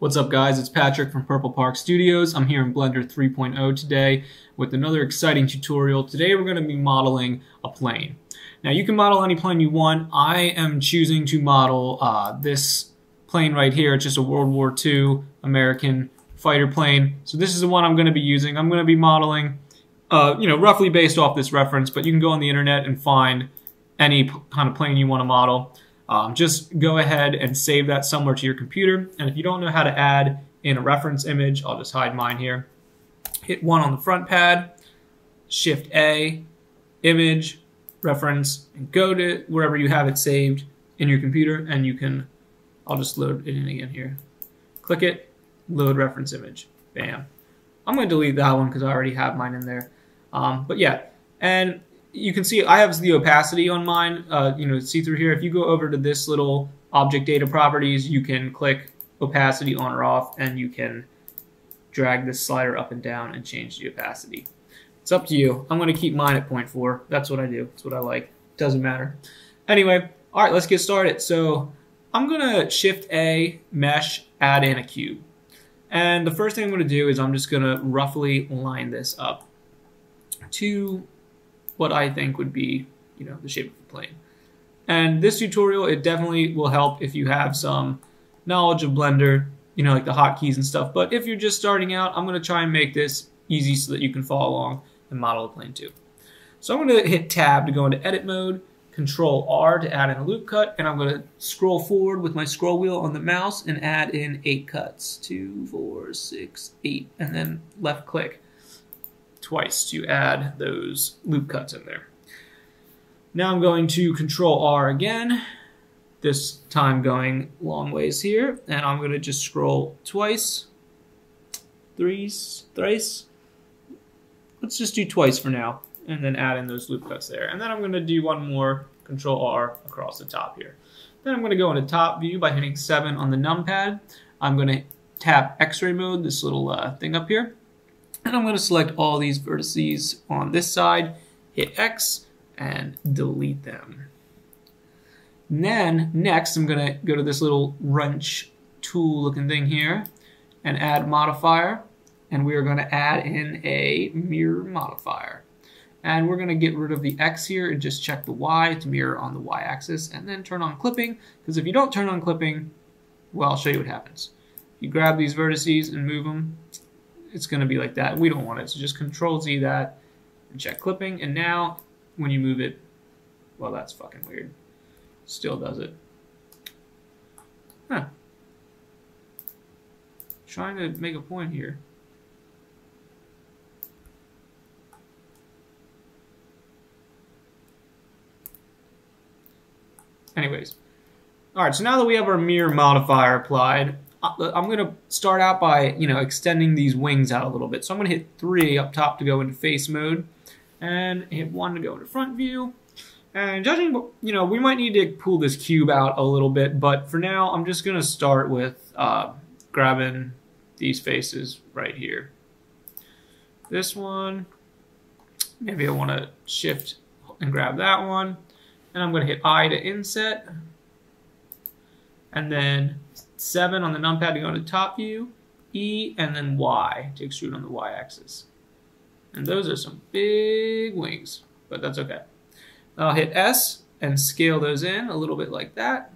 What's up guys, it's Patrick from Purple Park Studios. I'm here in Blender 3.0 today with another exciting tutorial. Today we're going to be modeling a plane. Now you can model any plane you want. I am choosing to model this plane right here. It's just a World War II American fighter plane. So this is the one I'm going to be using. I'm going to be modeling roughly based off this reference, but you can go on the internet and find any kind of plane you want to model. Just go ahead and save that somewhere to your computer. And if you don't know how to add in a reference image, I'll just hide mine here. Hit 1 on the front pad, Shift A, Image, Reference, and go to wherever you have it saved in your computer. And you can, I'll just load it in again here. Click it, load reference image. Bam. I'm going to delete that one because I already have mine in there. But yeah, and you can see I have the opacity on mine, see through here. If you go over to this little object data properties, you can click opacity on or off, and you can drag this slider up and down and change the opacity. It's up to you. I'm going to keep mine at 0.4. That's what I do. That's what I like. Doesn't matter. Anyway, all right, let's get started. So I'm going to Shift A, Mesh, add in a cube. And the first thing I'm going to do is I'm just going to roughly line this up to what I think would be, the shape of the plane. And this tutorial, it definitely will help if you have some knowledge of Blender, like the hotkeys and stuff. But if you're just starting out, I'm going to try and make this easy so that you can follow along and model a plane too. So I'm going to hit Tab to go into Edit mode, Control R to add in a loop cut, and I'm going to scroll forward with my scroll wheel on the mouse and add in 8 cuts. 2, 4, 6, 8, and then left click twice to add those loop cuts in there. Now I'm going to Control R again, this time going long ways here, and I'm going to just scroll twice, thrice. Let's just do twice for now, and then add in those loop cuts there. And then I'm going to do one more, Control R across the top here. Then I'm going to go into top view by hitting 7 on the numpad. I'm going to tap X-ray mode, this little thing up here. And I'm going to select all these vertices on this side, hit X, and delete them. And then next, I'm going to go to this little wrench tool looking thing here and add Modifier. And we are going to add in a mirror modifier. And we're going to get rid of the X here and just check the Y to mirror on the Y axis, and then turn on clipping, because if you don't turn on clipping, well, I'll show you what happens. You grab these vertices and move them, it's going to be like that. We don't want it, so just Control Z that and check clipping. And now when you move it, well, that's fucking weird. Still does it. Huh. Trying to make a point here. Anyways, all right, so now that we have our mirror modifier applied, I'm going to start out by, extending these wings out a little bit. So I'm going to hit 3 up top to go into face mode, and hit 1 to go into front view. And judging, we might need to pull this cube out a little bit, but for now, I'm just going to start with grabbing these faces right here. This one, maybe I want to shift and grab that one. And I'm going to hit I to inset, and then 7 on the numpad to go into top view, E, and then Y to extrude on the Y axis. And those are some big wings, but that's okay. I'll hit S and scale those in a little bit like that.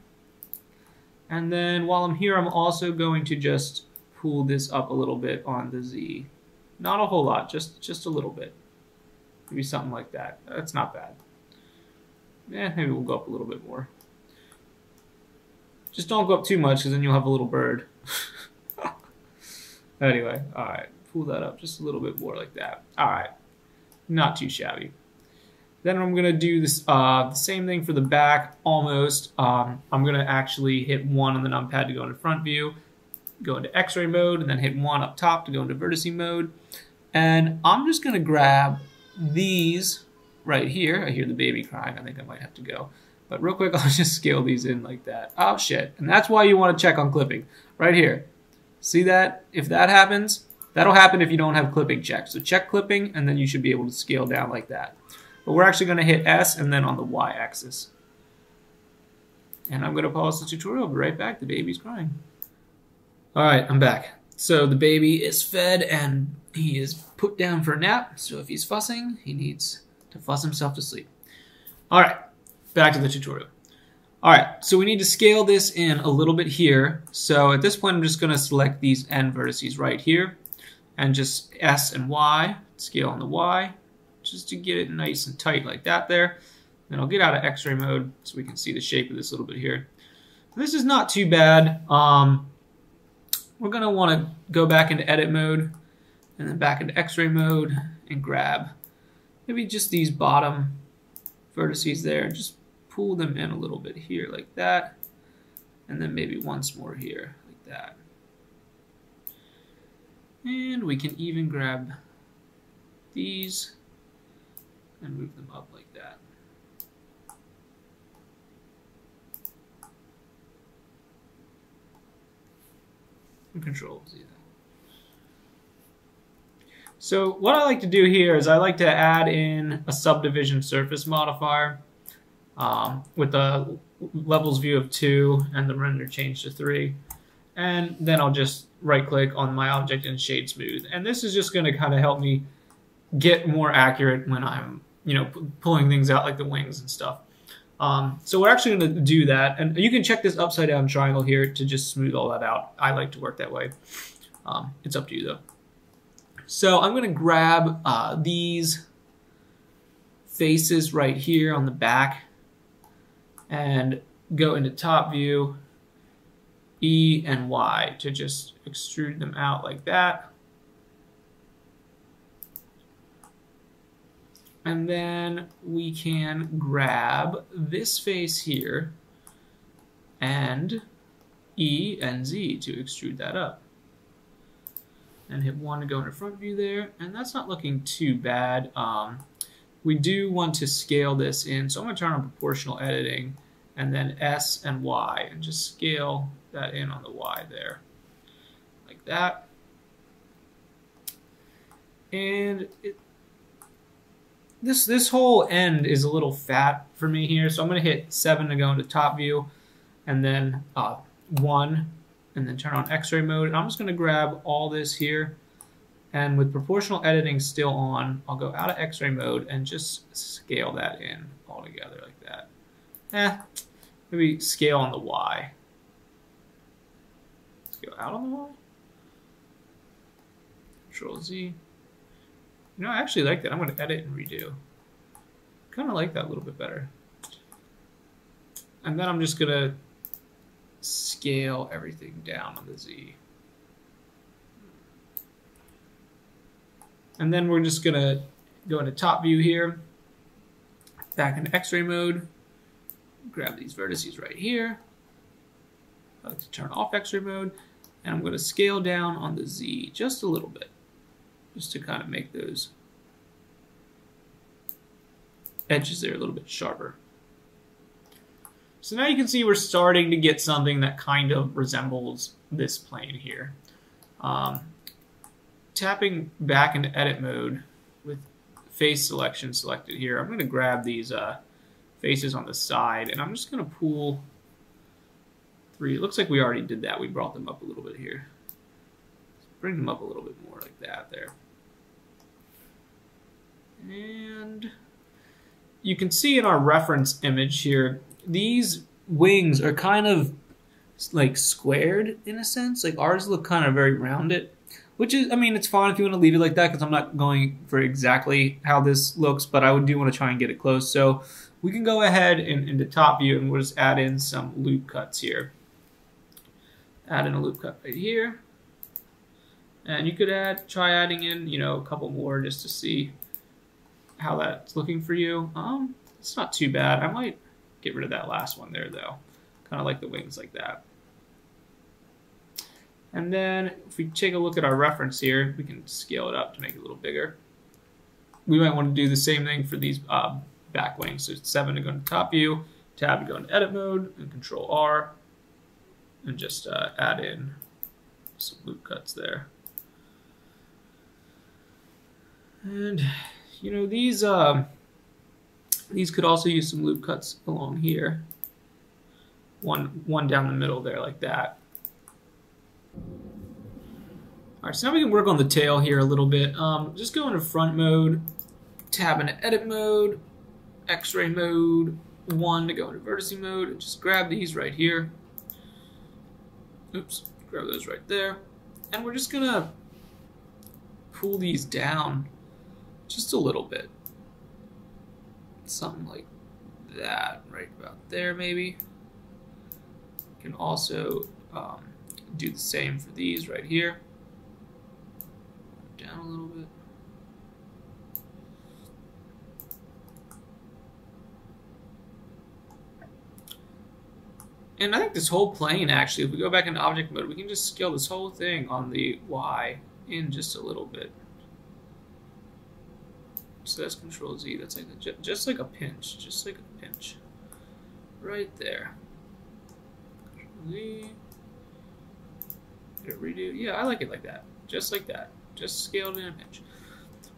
And then while I'm here, I'm also going to just pull this up a little bit on the Z. Not a whole lot, just a little bit. Maybe something like that. That's not bad. Yeah, maybe we'll go up a little bit more. Just don't go up too much, because then you'll have a little bird. Anyway, all right. Pull that up just a little bit more like that. All right. Not too shabby. Then I'm going to do this the same thing for the back, almost. I'm going to actually hit 1 on the numpad to go into front view, go into X-ray mode, and then hit 1 up top to go into vertice mode. And I'm just going to grab these right here. I hear the baby crying. I think I might have to go. But real quick, I'll just scale these in like that. Oh, shit. And that's why you want to check on clipping. Right here. See that? If that happens, that'll happen if you don't have clipping checked. So check clipping, and then you should be able to scale down like that. But we're actually going to hit S and then on the Y axis. And I'm going to pause the tutorial. I'll be right back. The baby's crying. All right, I'm back. So the baby is fed and he is put down for a nap. So if he's fussing, he needs to fuss himself to sleep. All right, back to the tutorial. All right, so we need to scale this in a little bit here. So at this point, I'm just going to select these end vertices right here and just S and Y, scale on the Y, just to get it nice and tight like that there. Then I'll get out of X-ray mode so we can see the shape of this a little bit here. This is not too bad. We're going to want to go back into edit mode and then back into X-ray mode and grab maybe just these bottom vertices there and just pull them in a little bit here like that, and then maybe once more here like that. And we can even grab these and move them up like that. And Control Z that. So what I like to do here is I like to add in a subdivision surface modifier with the levels view of 2 and the render change to 3. And then I'll just right click on my object and shade smooth. And this is just going to kind of help me get more accurate when I'm, pulling things out like the wings and stuff. So we're actually going to do that. And you can check this upside down triangle here to just smooth all that out. I like to work that way. It's up to you though. So I'm going to grab these faces right here on the back and go into top view, E and Y to just extrude them out like that. And then we can grab this face here and E and Z to extrude that up. And hit 1 to go into front view there, and that's not looking too bad. We do want to scale this in, so I'm going to turn on proportional editing, and then S and Y, and just scale that in on the Y there, like that. And this whole end is a little fat for me here, so I'm going to hit 7 to go into top view, and then 1. And then turn on X-ray mode. And I'm just going to grab all this here, and with proportional editing still on, I'll go out of X-ray mode and just scale that in all together like that. Maybe scale on the Y. Scale out on the Y. Control Z. I actually like that. I'm going to edit and redo. Kind of like that a little bit better. And then I'm just going to scale everything down on the Z. And then we're just going to go into top view here, back into X-ray mode, grab these vertices right here. I like to turn off X-ray mode, and I'm going to scale down on the Z just a little bit, just to kind of make those edges there a little bit sharper. So now you can see we're starting to get something that kind of resembles this plane here. Tapping back into edit mode with face selection selected here, I'm going to grab these faces on the side, and I'm just going to pull 3. It looks like we already did that. We brought them up a little bit here. Let's bring them up a little bit more like that there. And you can see in our reference image here, these wings are kind of like squared in a sense. Like ours look kind of very rounded, which is, it's fine if you want to leave it like that, because I'm not going for exactly how this looks, but I do want to try and get it close. So we can go ahead and into top view, and we'll just add in some loop cuts here. Add in a loop cut right here. And you could try adding in, a couple more just to see how that's looking for you. It's not too bad. I might get rid of that last one there though. Kind of like the wings like that. And then if we take a look at our reference here, we can scale it up to make it a little bigger. We might want to do the same thing for these back wings. So 7 to go into top view, tab to go into edit mode, and Control R, and just add in some loop cuts there. And these could also use some loop cuts along here. One down the middle there like that. Alright, so now we can work on the tail here a little bit. Just go into front mode, tab into edit mode, X-ray mode 1 to go into vertex mode, and just grab these right here. Oops, grab those right there. And we're just gonna pull these down just a little bit. Something like that, right about there maybe. You can also do the same for these right here. Down a little bit. And I think this whole plane, actually, if we go back into object mode, we can just scale this whole thing on the Y in just a little bit. So that's Control Z. That's like just like a pinch, just like a pinch, right there. Control Z. Redo. Yeah, I like it like that, just like that, just scaled in a pinch.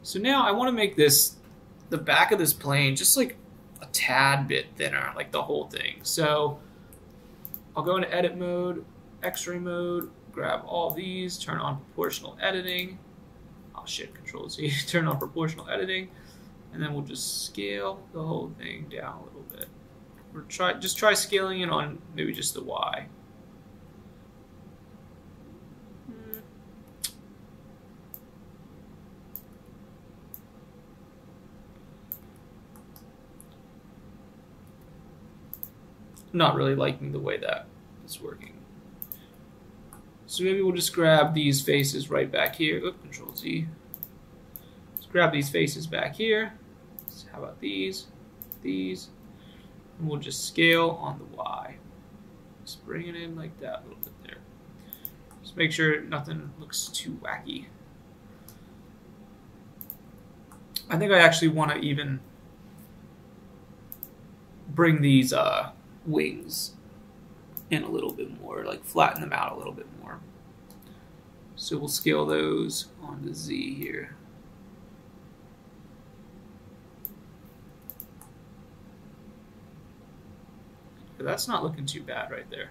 So now I want to make this, the back of this plane, just like a tad bit thinner, like the whole thing. So I'll go into edit mode, X-ray mode, grab all these, turn on proportional editing. Oh shit, Control Z, turn on proportional editing, and then we'll just scale the whole thing down a little bit. Or just try scaling it on maybe just the Y. Not really liking the way that is working. So maybe we'll just grab these faces right back here. Oop, Control Z. Let's grab these faces back here. So how about these? These. And we'll just scale on the Y. Just bring it in like that a little bit there. Just make sure nothing looks too wacky. I think I actually want to even bring these wings in a little bit more, like flatten them out a little bit more. So we'll scale those onto Z here. That's not looking too bad right there.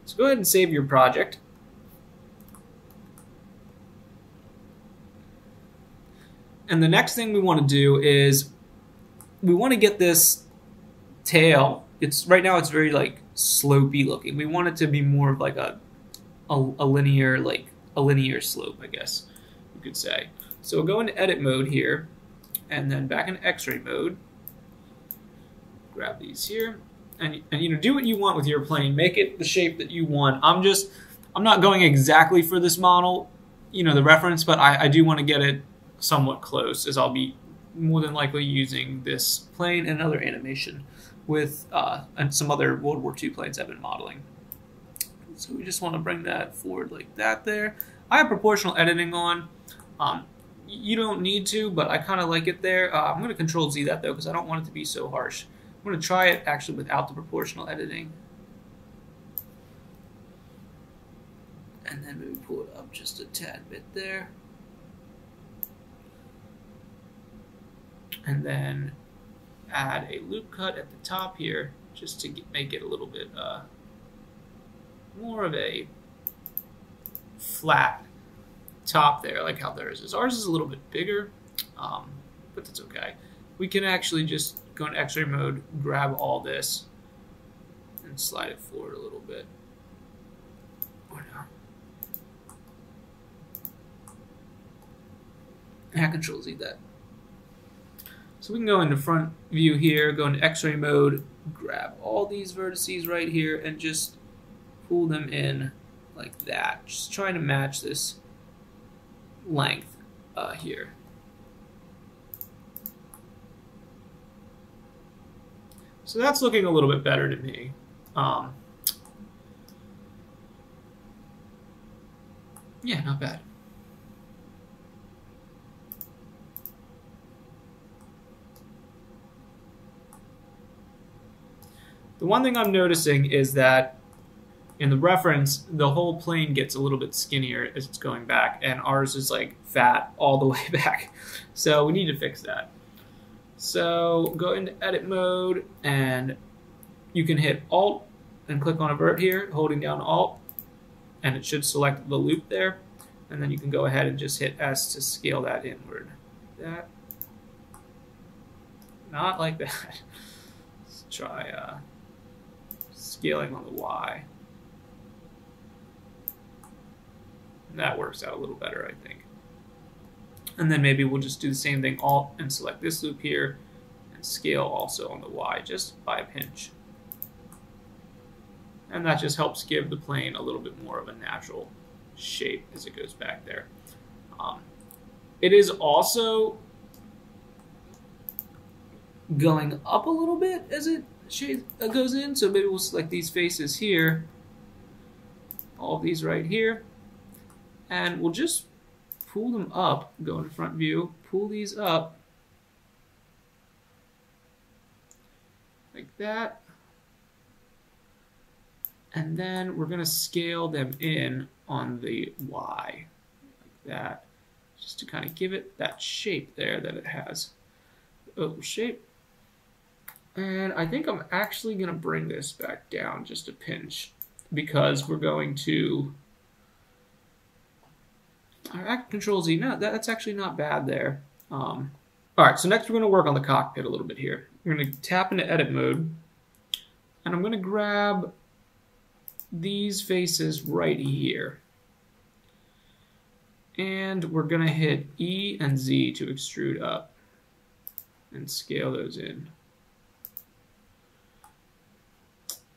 So go ahead and save your project. And the next thing we want to do is we want to get this tail. It's right now it's very like slopey looking. We want it to be more of like a linear slope, I guess you could say. So we'll go into edit mode here, and then back in X-ray mode. Grab these here, and you know, do what you want with your plane. Make it the shape that you want. I'm not going exactly for this model, you know, the reference, but I do want to get it somewhat close, as I'll be more than likely using this plane and another animation with and some other World War II planes I've been modeling. So we just want to bring that forward like that there. I have proportional editing on. You don't need to, but I kind of like it there. I'm going to Control Z that though, because I don't want it to be so harsh. I'm going to try it actually without the proportional editing. And then maybe pull it up just a tad bit there. And then add a loop cut at the top here, just to make it a little bit more of a flat top there, like how theirs is. Ours is a little bit bigger, but that's okay. We can actually just go in X-ray mode, grab all this, and slide it forward a little bit. Or no. And Control Z that. So we can go into front view here, go into X-ray mode, grab all these vertices right here, and just pull them in like that. Just trying to match this length here. So that's looking a little bit better to me. Yeah, not bad. The one thing I'm noticing is that in the reference, the whole plane gets a little bit skinnier as it's going back, and ours is like fat all the way back. So we need to fix that. So go into edit mode, and you can hit Alt and click on Invert here, holding down Alt, and it should select the loop there. And then you can go ahead and just hit S to scale that inward. That. Not like that. Let's try scaling on the Y. That works out a little better, I think. And then maybe we'll just do the same thing, Alt, and select this loop here, and scale also on the Y, just by a pinch. And that just helps give the plane a little bit more of a natural shape as it goes back there. It is also going up a little bit as it goes in, so maybe we'll select these faces here, all of these right here, and we'll just pull them up, go into front view, pull these up like that, and then we're going to scale them in on the Y like that, just to kind of give it that shape there that it has, the oval shape. And I think I'm actually going to bring this back down just a pinch, because we're going to Control Z. No, that's actually not bad there. All right, so next we're going to work on the cockpit a little bit here. We're going to tap into edit mode, and I'm going to grab these faces right here. And we're going to hit E and Z to extrude up and scale those in.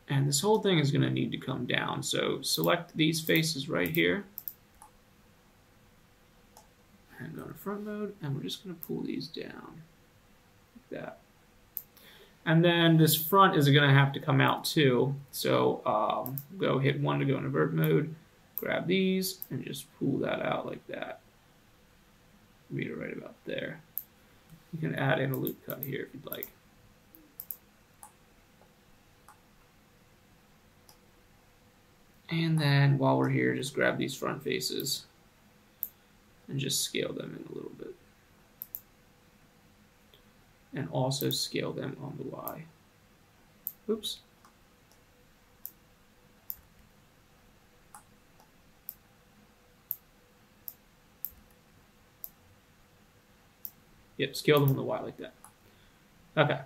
And this whole thing is going to need to come down. So select these faces right here. And go to front mode, and we're just going to pull these down like that. And then this front is going to have to come out too. So go hit 1 to go into vert mode, grab these, and just pull that out like that. Meet it right about there. You can add in a loop cut here if you'd like. And then while we're here, just grab these front faces and just scale them in a little bit. And also scale them on the Y. Oops. Yep, scale them on the Y like that. Okay.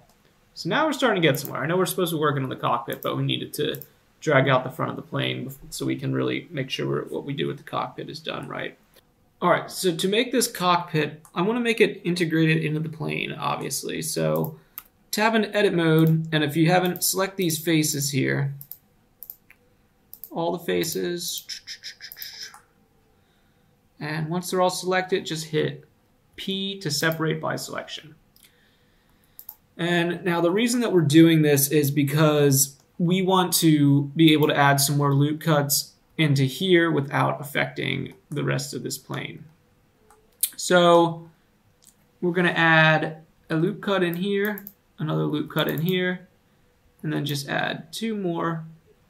So now we're starting to get somewhere. I know we're supposed to be working on the cockpit, but we needed to drag out the front of the plane so we can really make sure what we do with the cockpit is done right. All right, so to make this cockpit, I want to make it integrated into the plane, obviously. So tap into edit mode, and if you haven't, select these faces here. All the faces. And once they're all selected, just hit P to separate by selection. And now the reason that we're doing this is because we want to be able to add some more loop cuts into here without affecting the rest of this plane. So we're going to add a loop cut in here, another loop cut in here, and then just add 2 more,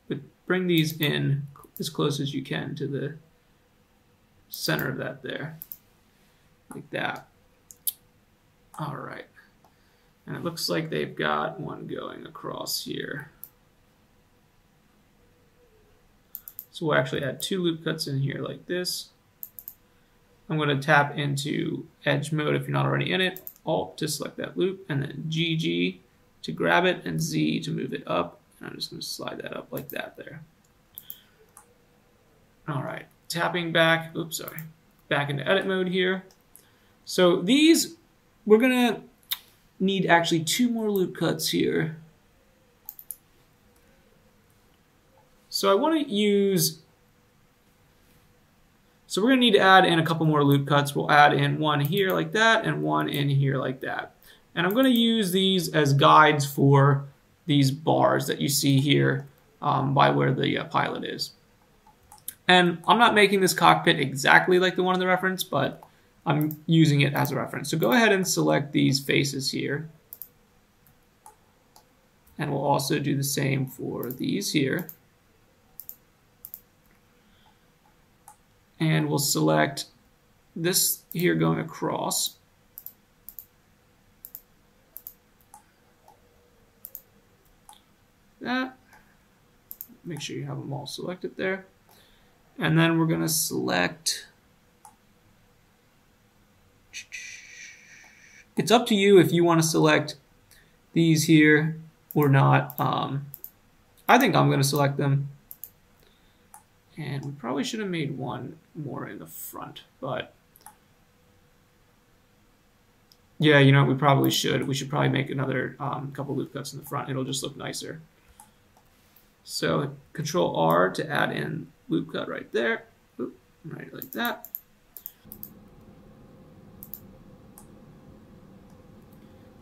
but bring these in as close as you can to the center of that there, like that. All right. And it looks like they've got one going across here. So we'll actually add 2 loop cuts in here like this. I'm going to tap into edge mode if you're not already in it. Alt to select that loop, and then GG to grab it, and Z to move it up. And I'm just going to slide that up like that there. All right, tapping back, oops, sorry, back into edit mode here. So these, we're going to need actually 2 more loop cuts here. So I want to use, so we're going to need to add in a couple more loop cuts. We'll add in 1 here like that and 1 in here like that. And I'm going to use these as guides for these bars that you see here by where the pilot is. And I'm not making this cockpit exactly like the one in the reference, but I'm using it as a reference. So go ahead and select these faces here. And we'll also do the same for these here. And we'll select this here going across. That. Make sure you have them all selected there. And then we're going to select. It's up to you if you want to select these here or not. I think I'm going to select them. And we probably should have made one more in the front, but yeah, you know, we probably should. We should probably make another couple loop cuts in the front. It'll just look nicer. So Control R to add in loop cut right there. Oop, right like that.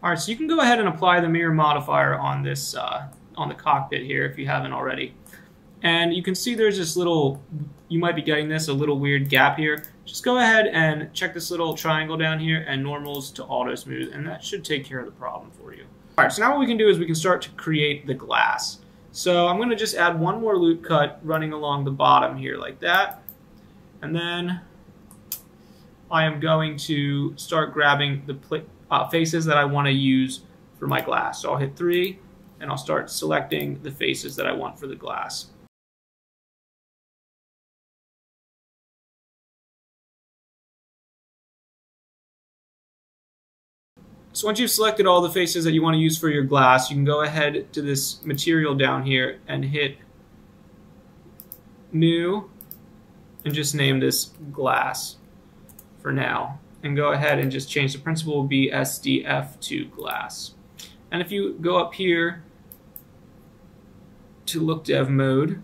All right, so you can go ahead and apply the mirror modifier on this on the cockpit here if you haven't already. And you can see there's this little, you might be getting this, a little weird gap here. Just go ahead and check this little triangle down here and normals to auto smooth, and that should take care of the problem for you. All right, so now what we can do is we can start to create the glass. So I'm going to just add one more loop cut running along the bottom here like that. And then I am going to start grabbing the faces that I want to use for my glass. So I'll hit 3 and I'll start selecting the faces that I want for the glass. So once you've selected all the faces that you want to use for your glass, you can go ahead to this material down here and hit New and just name this Glass for now. And go ahead and just change the principal BSDF to Glass. And if you go up here to Look Dev mode,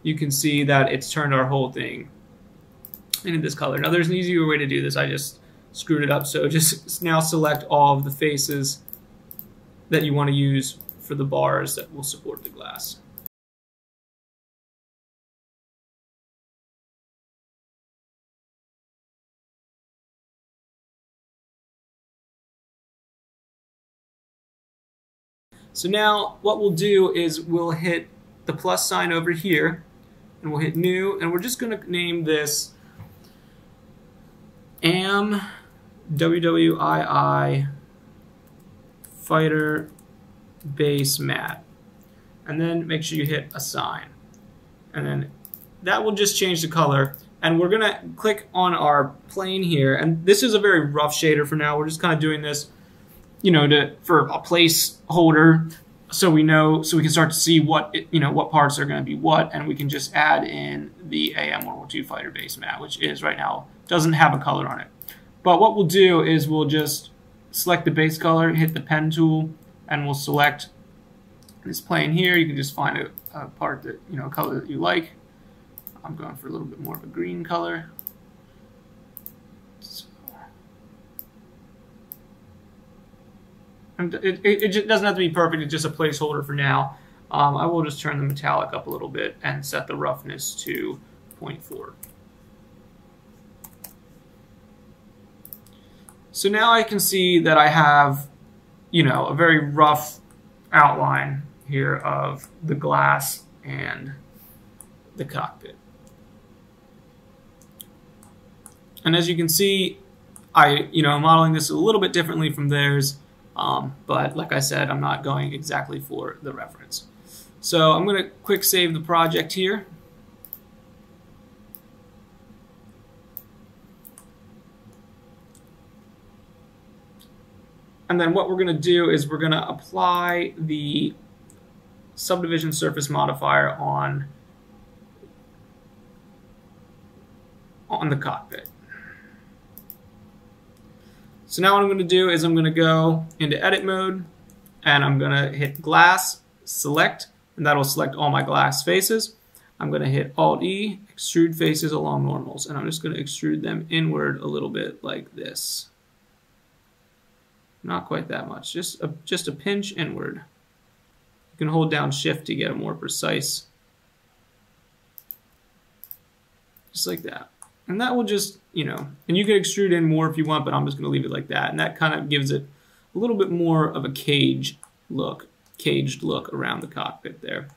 you can see that it's turned our whole thing into this color. Now there's an easier way to do this. I just screwed it up, so just now select all of the faces that you want to use for the bars that will support the glass. So now what we'll do is we'll hit the plus sign over here and we'll hit New, and we're just going to name this WWII Fighter Base Mat, and then make sure you hit Assign, and then that will just change the color. And we're gonna click on our plane here, and this is a very rough shader for now. We're just kind of doing this, you know, for a placeholder, so we know, so we can start to see what what parts are going to be what, and we can just add in the AM112 Fighter Base Mat, which is right now doesn't have a color on it. But what we'll do is we'll just select the base color, hit the pen tool, and we'll select this plane here. You can just find a part that, a color that you like. I'm going for a little bit more of a green color. So, and it just doesn't have to be perfect, it's just a placeholder for now. I will just turn the metallic up a little bit and set the roughness to 0.4. So now I can see that I have, a very rough outline here of the glass and the cockpit. And as you can see, I'm modeling this a little bit differently from theirs, but like I said, I'm not going exactly for the reference. So I'm going to quick save the project here. And then what we're going to do is we're going to apply the Subdivision surface modifier on the cockpit. So now what I'm going to do is I'm going to go into edit mode, and I'm going to hit glass, select, and that'll select all my glass faces. I'm going to hit Alt-E, extrude faces along normals, and I'm just going to extrude them inward a little bit like this. Not quite that much, just a pinch inward. You can hold down Shift to get a more precise, just like that. And that will just, and you can extrude in more if you want, but I'm just going to leave it like that. And that kind of gives it a little bit more of a caged look around the cockpit there.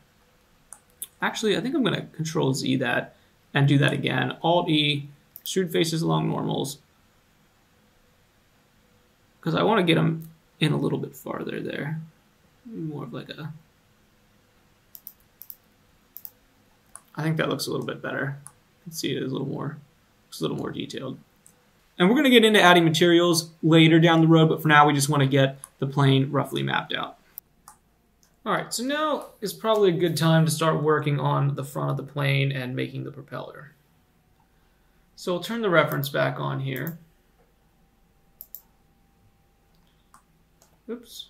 Actually, I think I'm going to Control Z that and do that again. Alt-E, extrude faces along normals, because I want to get them in a little bit farther there. More of like a... I think that looks a little bit better. Let's see, it's a little more detailed. And we're going to get into adding materials later down the road, but for now we just want to get the plane roughly mapped out. Alright, so now is probably a good time to start working on the front of the plane and making the propeller. So we'll turn the reference back on here. Oops.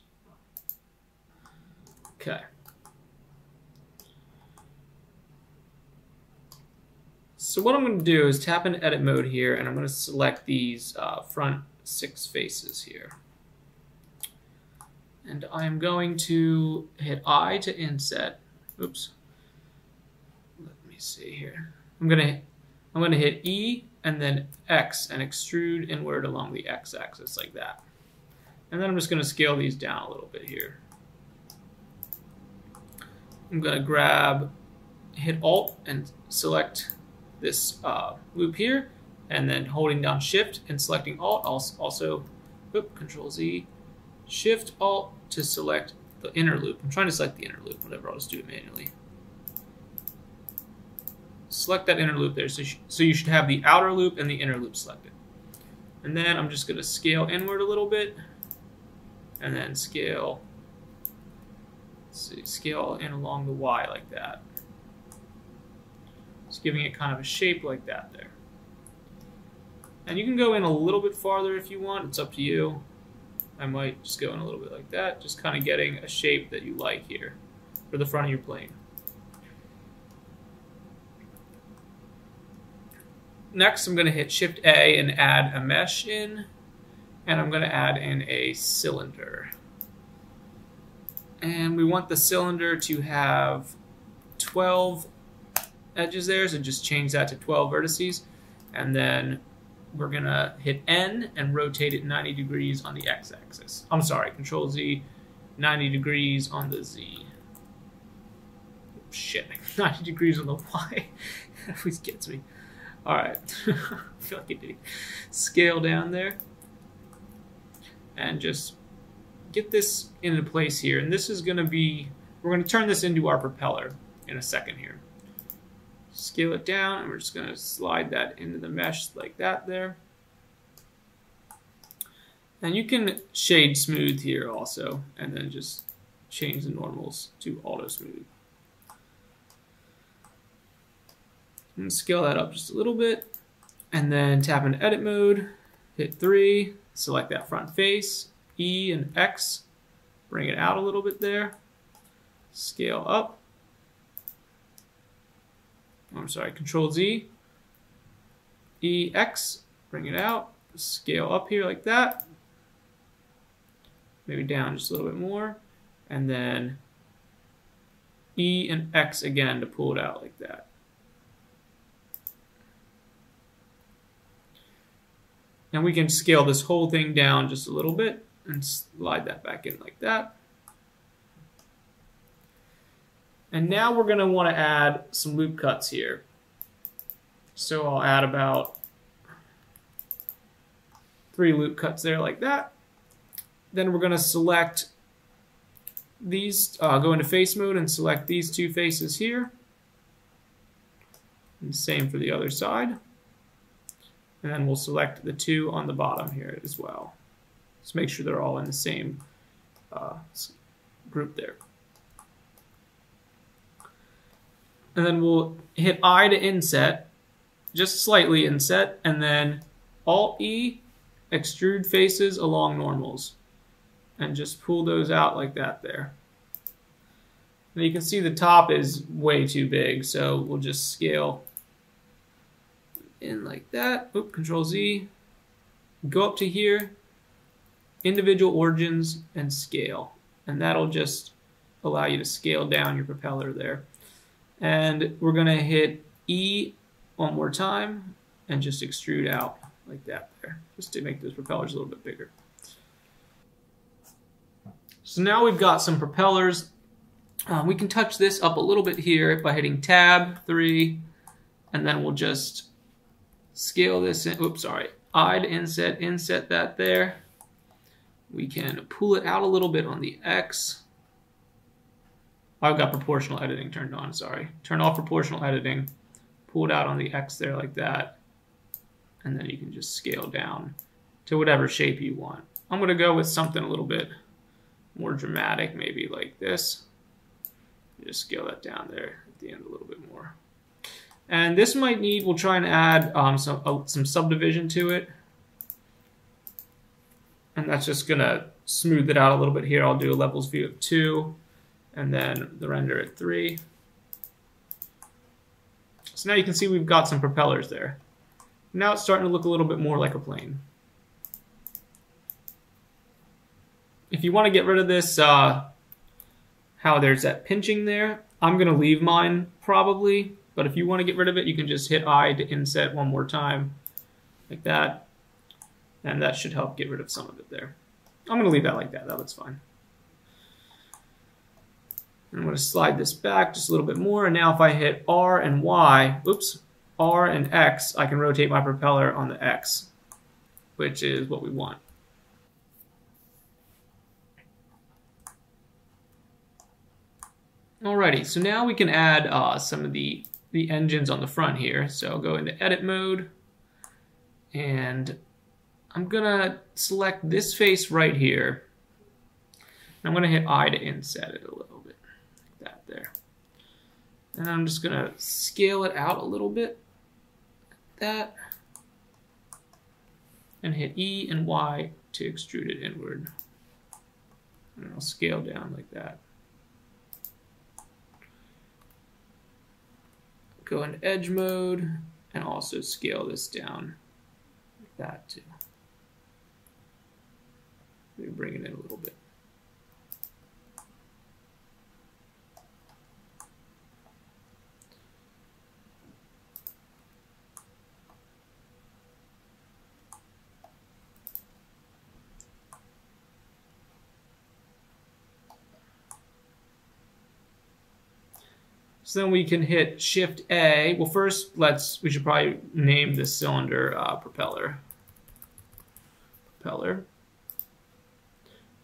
Okay. So what I'm going to do is tap into edit mode here, and I'm going to select these front 6 faces here. And I'm going to hit I to inset. Oops. Let me see here. I'm going to hit E and then X and extrude inward along the X axis like that. And then I'm just going to scale these down a little bit here. I'm going to hit Alt and select this loop here, and then holding down Shift and selecting Alt, also Control Z, Shift Alt to select the inner loop. I'm trying to select the inner loop, whatever, I'll just do it manually. Select that inner loop there, so you should have the outer loop and the inner loop selected. And then I'm just going to scale inward a little bit, and then scale in along the Y like that. Just giving it kind of a shape like that there. And you can go in a little bit farther if you want, it's up to you. I might just go in a little bit like that, just kind of getting a shape that you like here for the front of your plane. Next, I'm going to hit Shift A and add a mesh in, and I'm going to add in a cylinder. And we want the cylinder to have 12 edges there, so just change that to 12 vertices, and then we're going to hit N and rotate it 90 degrees on the X-axis. I'm sorry, Control Z, 90 degrees on the Z. Shit, 90 degrees on the Y. That always gets me. Alright, I feel like it did. Scale down there. And just get this into place here. And this is going to be, we're going to turn this into our propeller in a second here. Scale it down, and we're just going to slide that into the mesh like that there. And you can shade smooth here also, and then just change the normals to auto smooth. And scale that up just a little bit, and then tap into edit mode, hit 3, select that front face, E and X, bring it out a little bit there, scale up. I'm sorry, Control Z, E, X, bring it out, scale up here like that, maybe down just a little bit more, and then E and X again to pull it out like that. And we can scale this whole thing down just a little bit and slide that back in like that. And now we're going to want to add some loop cuts here. So I'll add about 3 loop cuts there like that. Then we're going to select these, go into face mode and select these 2 faces here. And same for the other side. And then we'll select the 2 on the bottom here as well. Just make sure they're all in the same group there. And then we'll hit I to inset, just slightly inset, and then Alt-E, extrude faces along normals. And just pull those out like that there. And you can see the top is way too big, so we'll just scale in like that. Oop, Control Z, go up to here, individual origins, and scale. And that'll just allow you to scale down your propeller there. And we're going to hit E one more time and just extrude out like that there, just to make those propellers a little bit bigger. So now we've got some propellers. We can touch this up a little bit here by hitting Tab 3, and then we'll just scale this in. Oops, sorry. I to inset that there. We can pull it out a little bit on the X. I've got proportional editing turned on, sorry. Turn off proportional editing. pull it out on the X there like that. And then you can just scale down to whatever shape you want. I'm going to go with something a little bit more dramatic, maybe like this. Just scale that down there at the end a little bit more. And this might need, we'll try and add some subdivision to it. And that's just going to smooth it out a little bit here. I'll do a levels view of 2 and then the render at 3. So now you can see we've got some propellers there. Now it's starting to look a little bit more like a plane. If you want to get rid of this, how there's that pinching there, I'm going to leave mine probably. But if you want to get rid of it, you can just hit I to inset one more time, like that. And that should help get rid of some of it there. I'm going to leave that like that. That looks fine. I'm going to slide this back just a little bit more. And now if I hit R and Y, oops, R and X, I can rotate my propeller on the X, which is what we want. Alrighty, so now we can add some of the engines on the front here. So I'll go into edit mode, and I'm gonna select this face right here. I'm gonna hit I to inset it a little bit, like that there. And I'm just gonna scale it out a little bit, like that. And hit E and Y to extrude it inward. And I'll scale down like that. Go into edge mode and also scale this down like that too. Maybe bring it in a little bit. So then we can hit Shift A. Well, first, we should probably name this cylinder Propeller. Propeller.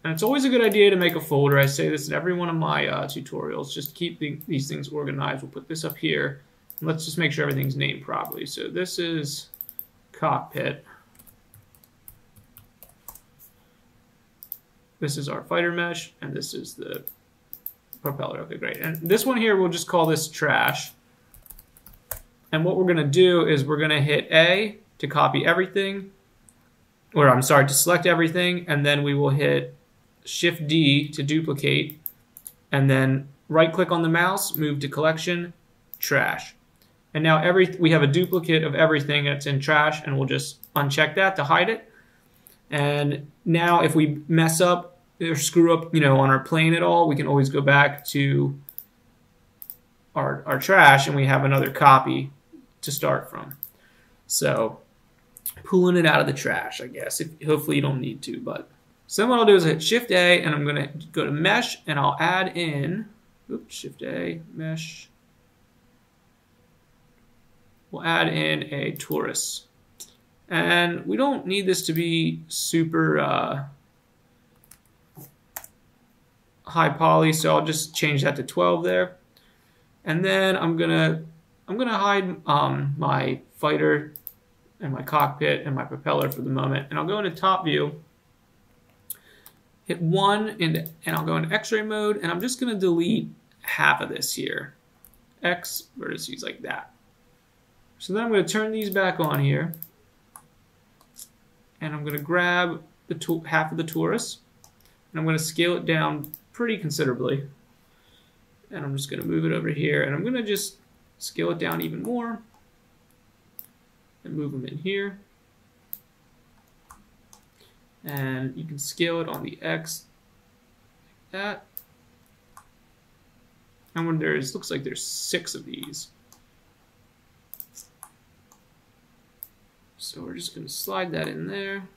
And it's always a good idea to make a folder. I say this in every one of my tutorials. Just keep these things organized. We'll put this up here. And let's just make sure everything's named properly. So this is Cockpit. This is our fighter mesh, and this is the propeller. Okay, great. And this one here, we'll just call this trash. And what we're going to do is we're going to hit A to copy everything, or I'm sorry, to select everything, and then we will hit Shift D to duplicate, and then right click on the mouse, move to collection, trash. And now we have a duplicate of everything that's in trash, and we'll just uncheck that to hide it. And now if we mess up or screw up, on our plane at all, we can always go back to our trash and we have another copy to start from. So pulling it out of the trash, I guess. Hopefully you don't need to, but so then what I'll do is hit Shift A and I'm gonna go to mesh and I'll add in, oops, Shift A, mesh. We'll add in a torus. And we don't need this to be super high poly, so I'll just change that to 12 there. And then I'm gonna hide my fighter and my cockpit and my propeller for the moment. And I'll go into top view, hit 1, and I'll go into X-ray mode, and I'm just gonna delete half of this here. X vertices like that. So then I'm gonna turn these back on here, and I'm gonna grab the half of the torus, and I'm gonna scale it down pretty considerably. And I'm just going to move it over here, and I'm going to just scale it down even more and move them in here. And you can scale it on the X like that. And when looks like there's 6 of these. So we're just going to slide that in there.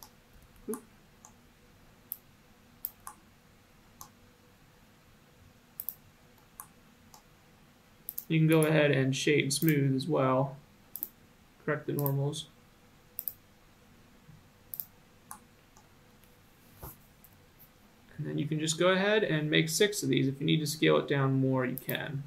You can go ahead and shade and smooth as well. Correct the normals. And then you can just go ahead and make 6 of these. If you need to scale it down more, you can.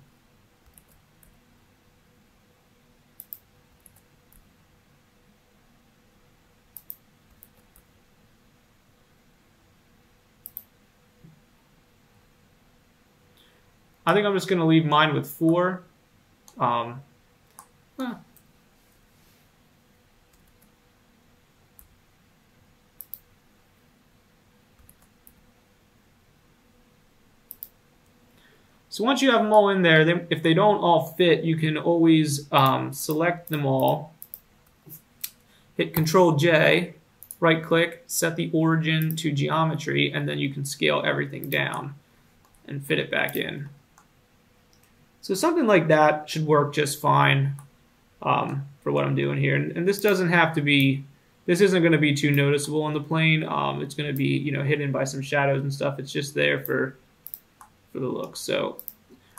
I think I'm just going to leave mine with 4. So once you have them all in there, if they don't all fit, you can always select them all, hit Control-J, right-click, set the origin to geometry, and then you can scale everything down and fit it back in. So something like that should work just fine for what I'm doing here. And this doesn't have to be, this isn't going to be too noticeable on the plane. It's going to be, you know, hidden by some shadows and stuff. It's just there for the look. So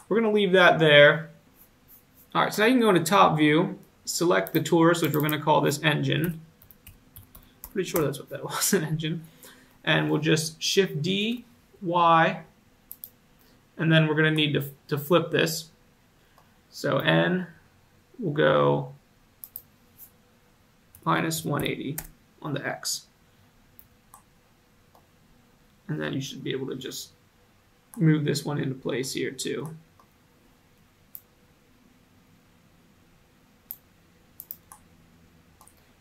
we're going to leave that there. All right, so now you can go into top view, select the torus, which we're going to call this engine. Pretty sure that's what that was, an engine. And we'll just Shift D, Y, and then we're going to need to flip this. So N will go minus 180 on the X. And then you should be able to just move this one into place here too.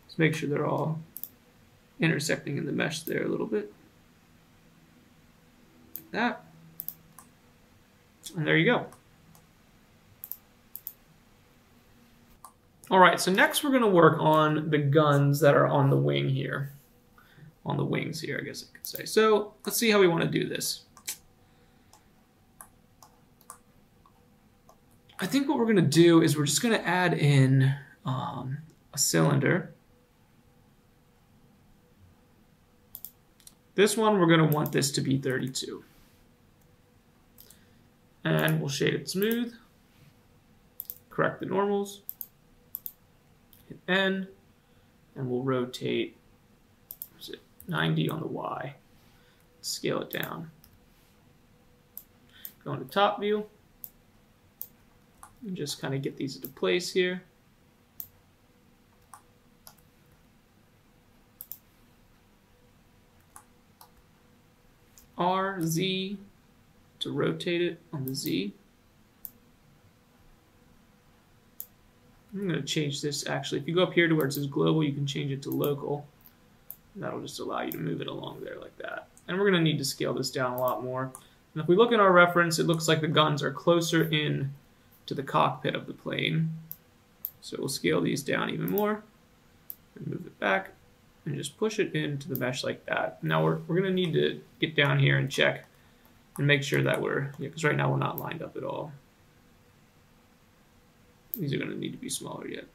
Just make sure they're all intersecting in the mesh there a little bit. Like that. And there you go. All right, so next we're going to work on the guns that are on the wing here. On the wings here, I guess I could say. So let's see how we want to do this. I think what we're going to do is we're just going to add in a cylinder. This one, we're going to want this to be 32. And we'll shade it smooth. Correct the normals. Hit N. And we'll rotate 90 on the Y. Scale it down. Go into top view. And just kind of get these into place here. R, Z to rotate it on the Z. I'm going to change this actually. If you go up here to where it says global, you can change it to local. And that'll just allow you to move it along there like that. And we're going to need to scale this down a lot more. And if we look at our reference, it looks like the guns are closer in to the cockpit of the plane. So we'll scale these down even more and move it back and just push it into the mesh like that. Now we're going to need to get down here and check and make sure that we're, because right now we're not lined up at all. These are going to need to be smaller yet.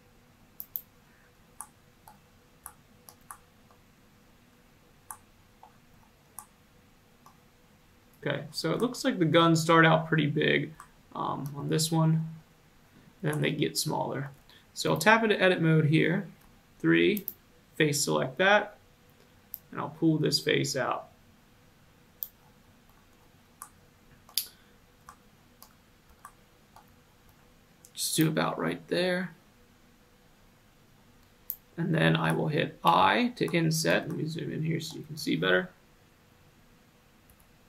Okay, so it looks like the guns start out pretty big on this one, then they get smaller. So I'll tap into edit mode here, 3, face select that, and I'll pull this face out. Just do about right there. And then I will hit I to inset. Let me zoom in here so you can see better.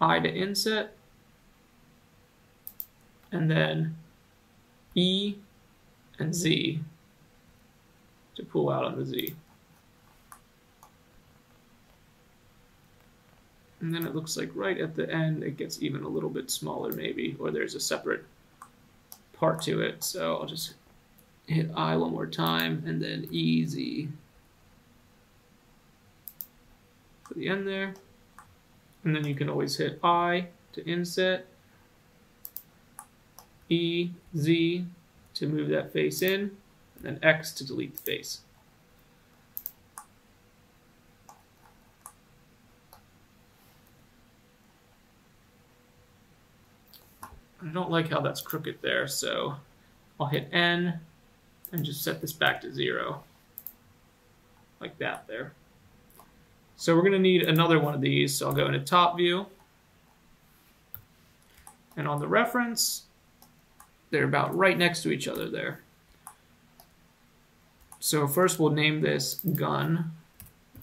I to inset. And then E and Z to pull out on the Z. And then it looks like right at the end it gets even a little bit smaller maybe, or there's a separate part to it. So I'll just hit I one more time and then E, Z for the end there. And then you can always hit I to inset, E, Z to move that face in, and then X to delete the face. I don't like how that's crooked there, so I'll hit N and just set this back to 0. Like that there. So we're going to need another one of these, so I'll go into top view. And on the reference, they're about right next to each other there. So first we'll name this gun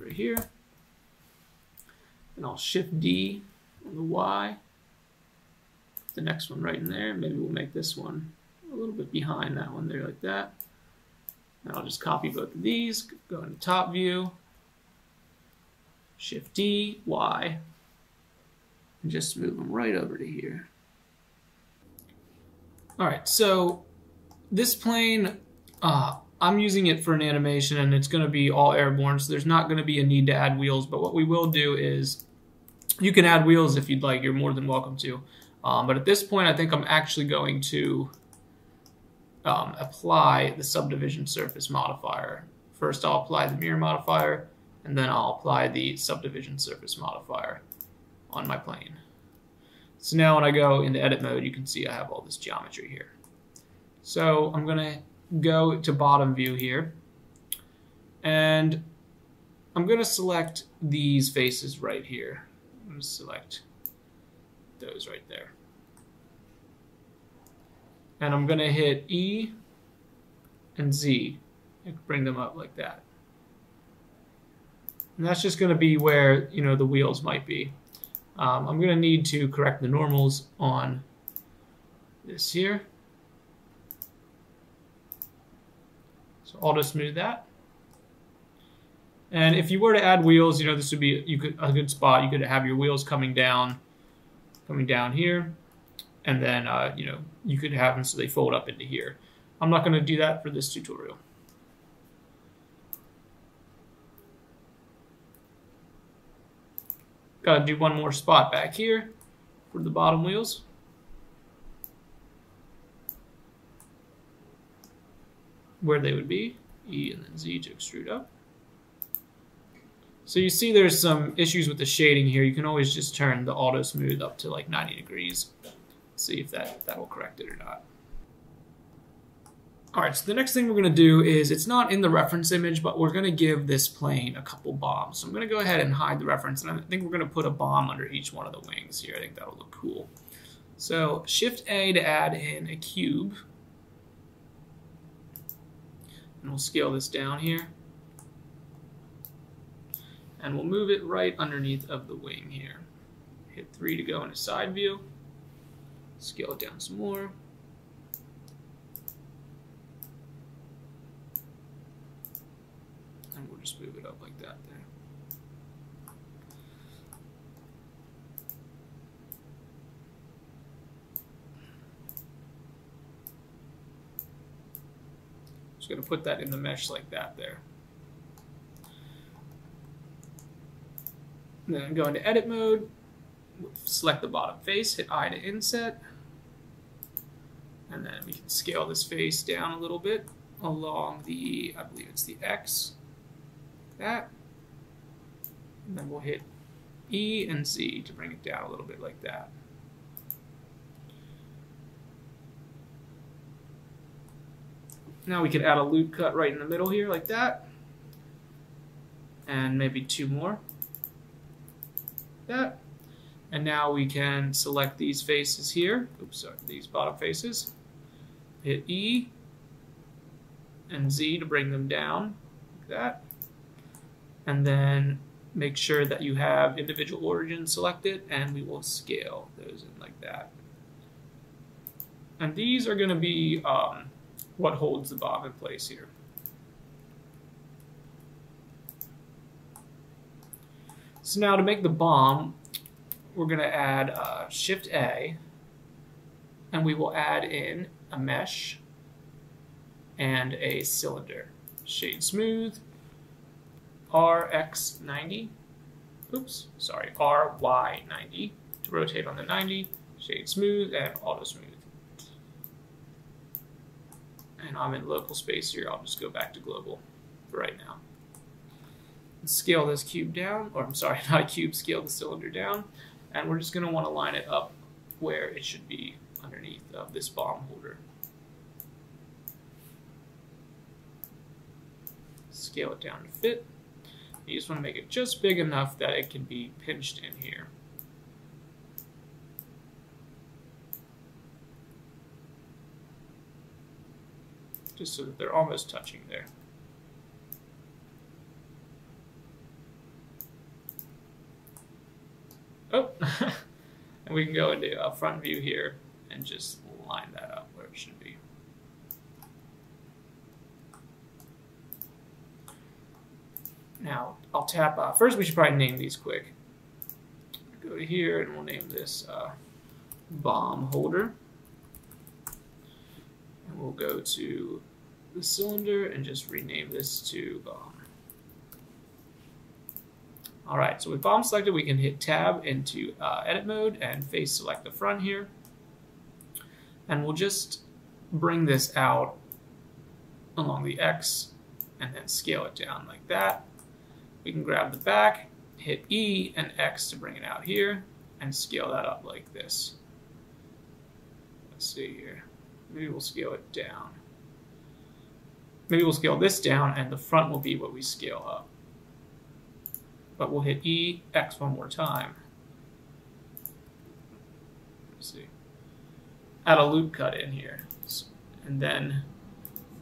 right here. And I'll Shift D on the Y. the next one right in there. Maybe we'll make this one a little bit behind that one there like that. And I'll just copy both of these, go into top view, Shift D, Y, and just move them right over to here. All right, so this plane, I'm using it for an animation and it's gonna be all airborne, so there's not gonna be a need to add wheels, but what we will do is, you can add wheels if you'd like, you're more than welcome to. But at this point, I think I'm actually going to apply the subdivision surface modifier. First, I'll apply the mirror modifier, and then I'll apply the subdivision surface modifier on my plane. So now when I go into edit mode, you can see I have all this geometry here. So I'm going to go to bottom view here, and I'm going to select these faces right here. I'm going to select those right there. And I'm going to hit E and Z and bring them up like that. And that's just going to be where, you know, the wheels might be. I'm going to need to correct the normals on this here. So I'll just smooth that. And if you were to add wheels, you know, this would be a good spot. You could have your wheels coming down here. And then, you know, you could have them so they fold up into here. I'm not going to do that for this tutorial. Got to do one more spot back here for the bottom wheels. Where they would be, E and then Z to extrude up. So you see there's some issues with the shading here. You can always just turn the auto smooth up to like 90 degrees. See if that will correct it or not. All right, so the next thing we're going to do is, it's not in the reference image, but we're going to give this plane a couple bombs. So I'm going to go ahead and hide the reference, and I think we're going to put a bomb under each one of the wings here. I think that'll look cool. So Shift A to add in a cube. And we'll scale this down here. And we'll move it right underneath of the wing here. Hit 3 to go into side view. Scale it down some more. And we'll just move it up like that there. Just going to put that in the mesh like that there. And then go into edit mode, select the bottom face, hit I to inset, and then we can scale this face down a little bit along the, I believe it's the X, like that. And then we'll hit E and Z to bring it down a little bit like that. Now we could add a loop cut right in the middle here like that. And maybe 2 more. That. And now we can select these faces here. Oops, sorry, these bottom faces. Hit E and Z to bring them down like that. And then make sure that you have individual origins selected, and we will scale those in like that. And these are going to be what holds the bomb in place here. So now to make the bomb, we're going to add Shift A, and we will add in a mesh and a cylinder. Shade smooth, RX90, oops, sorry, RY90 to rotate on the 90, shade smooth, and auto smooth. And I'm in local space here, I'll just go back to global for right now. Scale this cube down, or I'm sorry, not cube, scale the cylinder down, and we're just going to want to line it up where it should be underneath of this bomb holder. Scale it down to fit. You just want to make it just big enough that it can be pinched in here. Just so that they're almost touching there. Oh, and we can go into a front view here and just line that up where it should be. Now, I'll tap, first we should probably name these quick. Go to here and we'll name this bomb holder. And we'll go to the cylinder and just rename this to bomb. Alright, so with bomb selected, we can hit tab into edit mode and face select the front here. And we'll just bring this out along the X and then scale it down like that. We can grab the back, hit E and X to bring it out here, and scale that up like this. Let's see here. Maybe we'll scale it down. Maybe we'll scale this down, and the front will be what we scale up. But we'll hit E, X one more time. Let's see. Add a loop cut in here. And then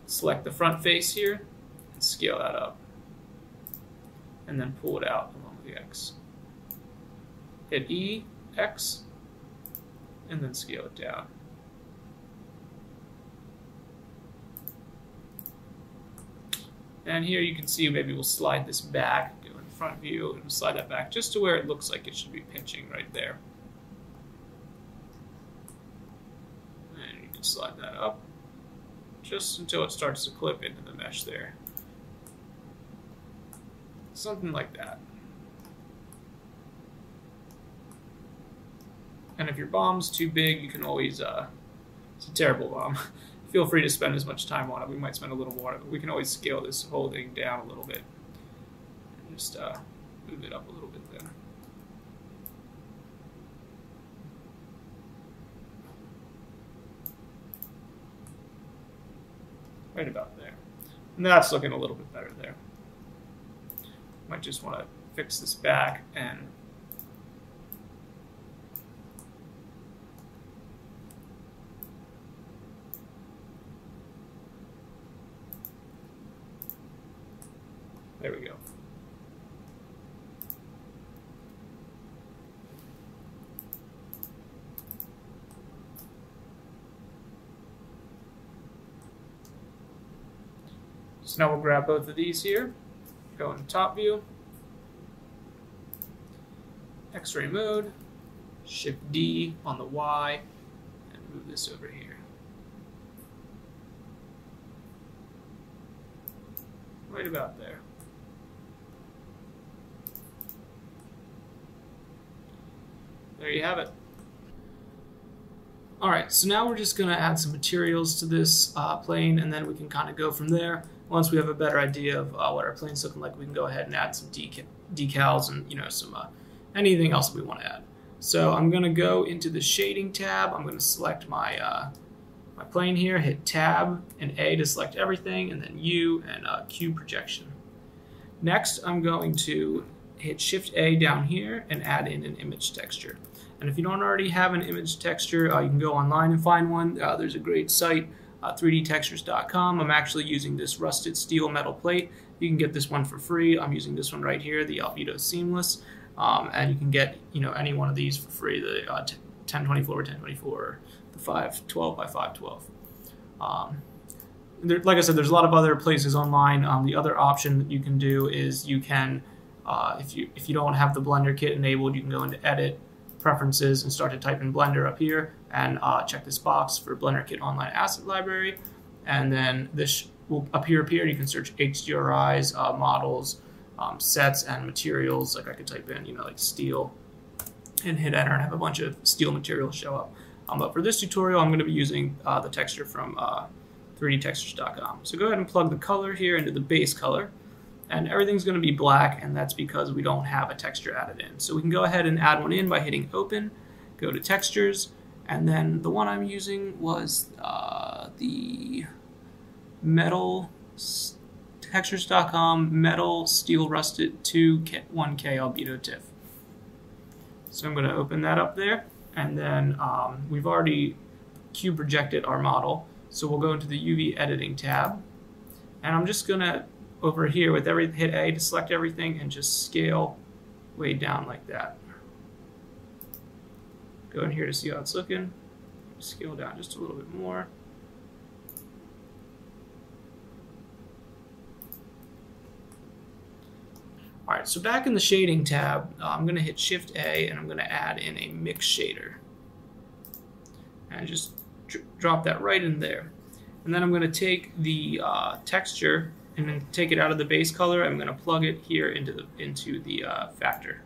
select the front face here, and scale that up. And then pull it out along the X. Hit E, X, and then scale it down. And here you can see maybe we'll slide this back, go in front view, and slide that back just to where it looks like it should be pinching right there. And you can slide that up just until it starts to clip into the mesh there. Something like that. And if your bomb's too big, you can always, it's a terrible bomb. Feel free to spend as much time on it. We might spend a little more, but we can always scale this whole thing down a little bit. And just move it up a little bit then. Right about there. And that's looking a little bit better there. Might just want to fix this back and there we go. So now we'll grab both of these here. Go into top view, X-ray mode, Shift D on the Y, and move this over here. Right about there. There you have it. Alright, so now we're just going to add some materials to this plane, and then we can kind of go from there. Once we have a better idea of what our plane's looking like, we can go ahead and add some decals and some anything else that we want to add. So I'm going to go into the shading tab. I'm going to select my my plane here, hit tab and A to select everything, and then U and Q projection. Next, I'm going to hit Shift A down here and add in an image texture. And if you don't already have an image texture, you can go online and find one. There's a great site, 3dtextures.com. I'm actually using this rusted steel metal plate. You can get this one for free. I'm using this one right here, the Albedo Seamless. And you can get any one of these for free, the 1024 by 1024, the 512 by 512. Like I said, there's a lot of other places online. The other option that you can do is you can, if you don't have the Blender kit enabled, you can go into Edit, Preferences, and start to type in Blender up here, and check this box for Blender Kit Online Asset Library, and then this will appear here. You can search HDRIs, models, sets, and materials. Like I could type in, like steel, and hit enter, and have a bunch of steel materials show up. But for this tutorial, I'm going to be using the texture from 3dtextures.com. So go ahead and plug the color here into the base color, and everything's going to be black, and that's because we don't have a texture added in. So we can go ahead and add one in by hitting Open, go to Textures, and then the one I'm using was the Metal Textures.com Metal Steel Rusted 1K Albedo TIFF. So I'm going to open that up there, and then we've already cube projected our model, so we'll go into the UV Editing tab, and I'm just going to over here with hit A to select everything and just scale way down like that. Go in here to see how it's looking. scale down just a little bit more. Alright, so back in the shading tab, I'm going to hit Shift A and I'm going to add in a mix shader. And just drop that right in there. And then I'm going to take the texture and then take it out of the base color. I'm going to plug it here into the factor.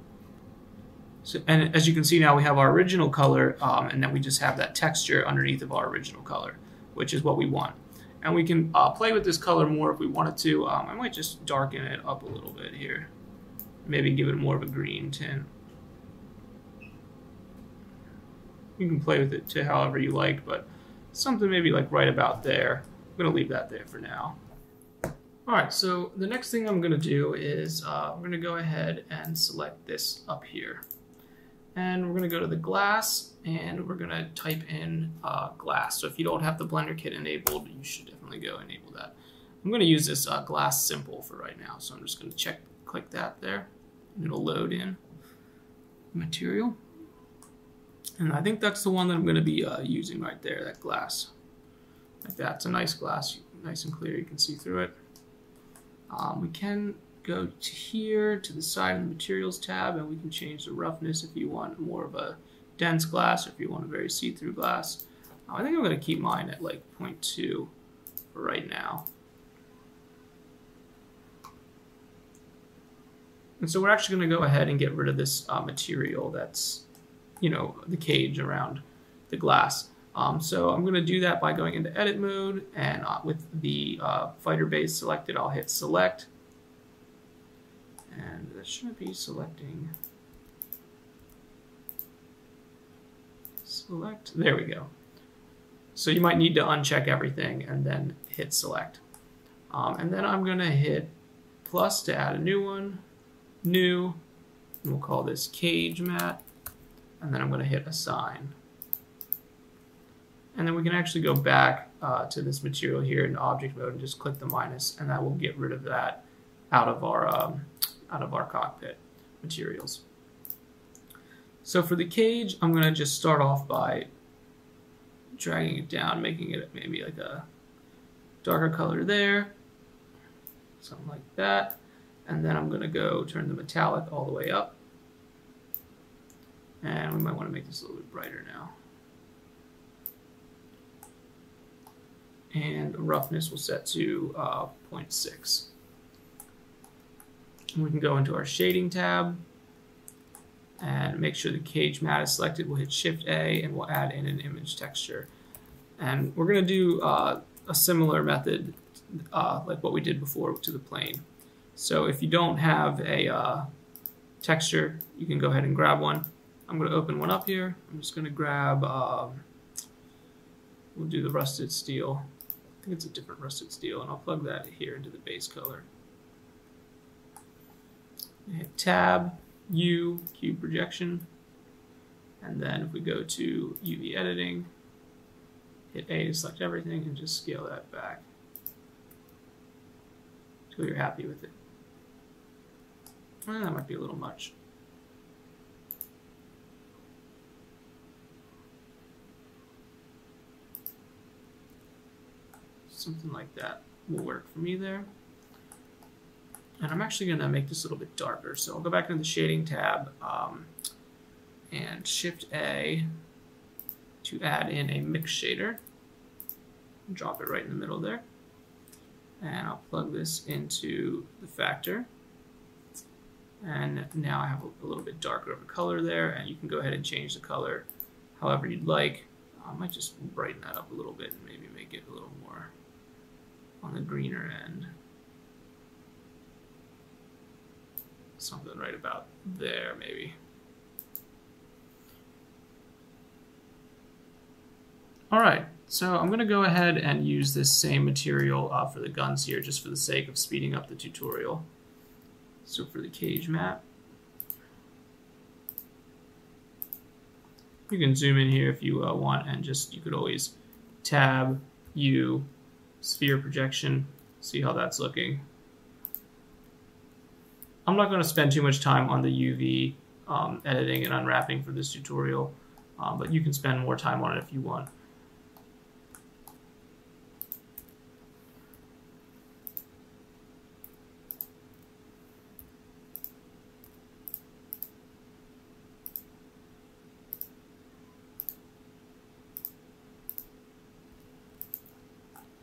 So, and as you can see now, we have our original color, and then we just have that texture underneath of our original color, which is what we want. And we can play with this color more if we wanted to. I might just darken it up a little bit here. Maybe give it more of a green tint. You can play with it to however you like, but something maybe like right about there. I'm going to leave that there for now. Alright, so the next thing I'm going to do is we're going to go ahead and select this up here. And we're going to go to the glass and we're going to type in glass. So if you don't have the Blender kit enabled, you should definitely go enable that. I'm going to use this glass simple for right now. So I'm just going to click that there. And it'll load in material. And I think that's the one that I'm going to be using right there, that glass. Like that. It's a nice glass, nice and clear. You can see through it. We can go to here to the side of the materials tab and we can change the roughness if you want more of a dense glass or if you want a very see-through glass. I think I'm going to keep mine at like 0.2 for right now. And so we're actually going to go ahead and get rid of this material that's, you know, the cage around the glass. So I'm going to do that by going into edit mode, and with the fighter base selected, I'll hit select. And that shouldn't be selecting. Select. There we go. So you might need to uncheck everything and then hit select. And then I'm going to hit plus to add a new one. New. And we'll call this cage matte. And then I'm going to hit assign. And then we can actually go back to this material here in object mode and just click the minus, and that will get rid of that out of our cockpit materials. So for the cage, I'm going to just start off by dragging it down, making it maybe like a darker color there, something like that. And then I'm going to go turn the metallic all the way up. And we might want to make this a little bit brighter now. And roughness will set to 0.6. And we can go into our shading tab and make sure the cage matte is selected. We'll hit Shift A and we'll add in an image texture. And we're going to do a similar method like what we did before to the plane. So if you don't have a texture, you can go ahead and grab one. I'm going to open one up here. I'm just going to grab, we'll do the rusted steel. I think it's a different rusted steel, and I'll plug that here into the base color. Hit Tab, U, Cube Projection, and then if we go to UV Editing, hit A to select everything, and just scale that back until you're happy with it. That might be a little much. Something like that will work for me there. And I'm actually going to make this a little bit darker. So I'll go back into the shading tab and Shift A to add in a mix shader. Drop it right in the middle there. And I'll plug this into the factor. And now I have a little bit darker of a color there, and you can go ahead and change the color however you'd like. I might just brighten that up a little bit and maybe make it a little more on the greener end. Something right about there, maybe. Alright, so I'm going to go ahead and use this same material for the guns here, just for the sake of speeding up the tutorial. So for the cage matte, you can zoom in here if you want, and just, you could always tab, U, sphere projection, see how that's looking. I'm not going to spend too much time on the UV editing and unwrapping for this tutorial, but you can spend more time on it if you want.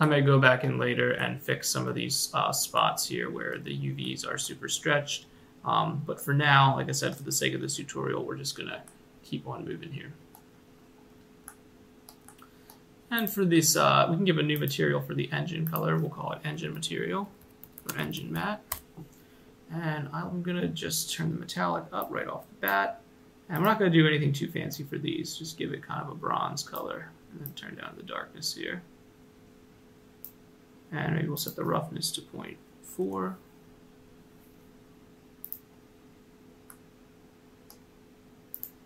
I may go back in later and fix some of these spots here where the UVs are super stretched. But for now, like I said, for the sake of this tutorial, we're just going to keep on moving here. And for this, we can give a new material for the engine color. We'll call it engine material or engine matte. And I'm going to just turn the metallic up right off the bat. And we're not going to do anything too fancy for these. Just give it kind of a bronze color and then turn down the darkness here. And maybe we'll set the roughness to 0.4.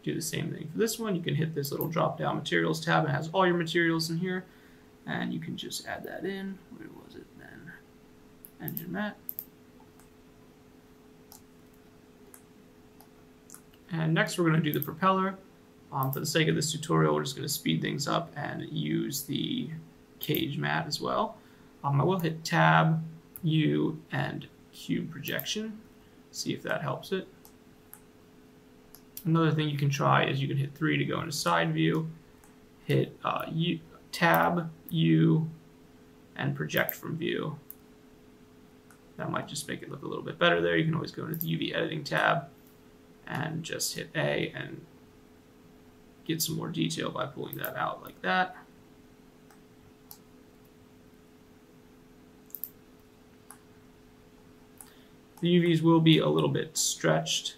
Do the same thing for this one. You can hit this little drop down materials tab. It has all your materials in here. And you can just add that in. Where was it then? Engine matte. And next we're going to do the propeller. For the sake of this tutorial, we're just going to speed things up and use the cage matte as well. I will hit Tab, U, and Cube Projection. See if that helps it. Another thing you can try is you can hit 3 to go into side view, hit Tab, U, and project from view. That might just make it look a little bit better there. You can always go into the UV editing tab and just hit A and get some more detail by pulling that out like that. The UVs will be a little bit stretched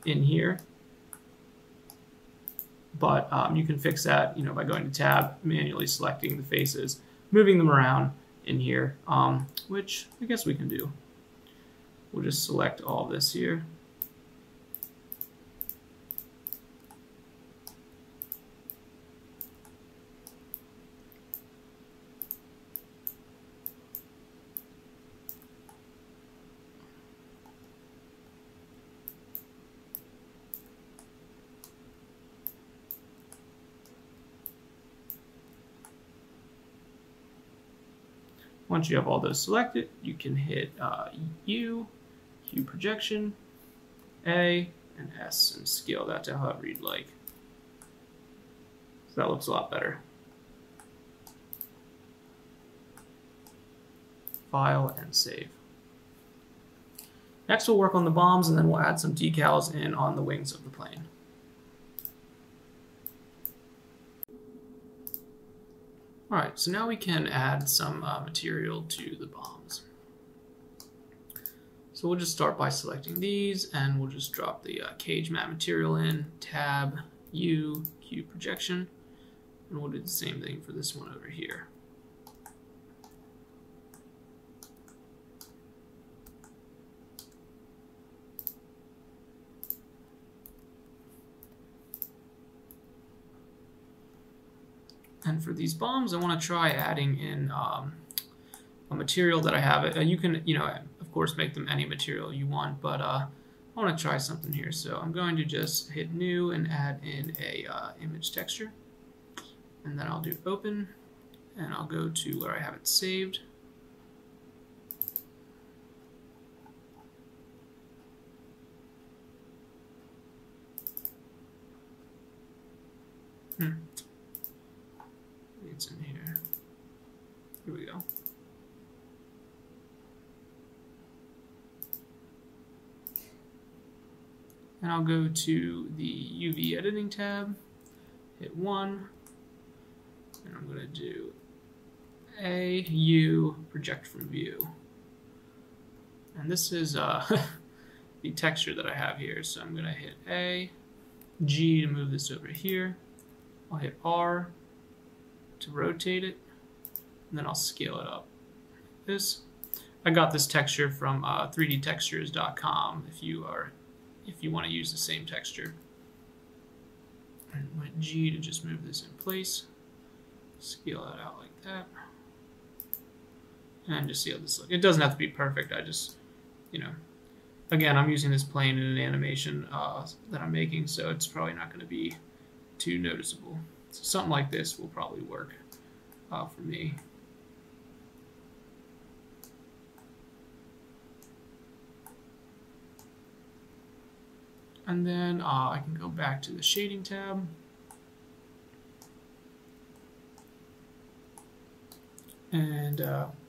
in here, but you can fix that, by going to Tab, manually selecting the faces, moving them around in here, which I guess we can do. We'll just select all this here. Once you have all those selected, you can hit U, Q projection, A, and S, and scale that to however you'd like. So that looks a lot better. File and save. Next we'll work on the bombs, and then we'll add some decals in on the wings of the plane. Alright, so now we can add some material to the bombs. So we'll just start by selecting these, and we'll just drop the cage matte material in, Tab, U, Q projection, and we'll do the same thing for this one over here. And for these bombs, I want to try adding in a material that I have. You can, of course, make them any material you want, but I want to try something here. So I'm going to just hit New and add in a image texture. And then I'll do Open, and I'll go to where I have it saved. It's in here. Here we go. And I'll go to the UV editing tab, hit 1, and I'm going to do A, U, project from view. And this is the texture that I have here, so I'm going to hit A, G to move this over here. I'll hit R to rotate it, and then I'll scale it up. I got this texture from 3dtextures.com if you want to use the same texture. And my G to just move this in place, scale that out like that, and just see how this looks. It doesn't have to be perfect. I just, again, I'm using this plane in an animation that I'm making, so it's probably not going to be too noticeable. So something like this will probably work for me. And then I can go back to the shading tab. And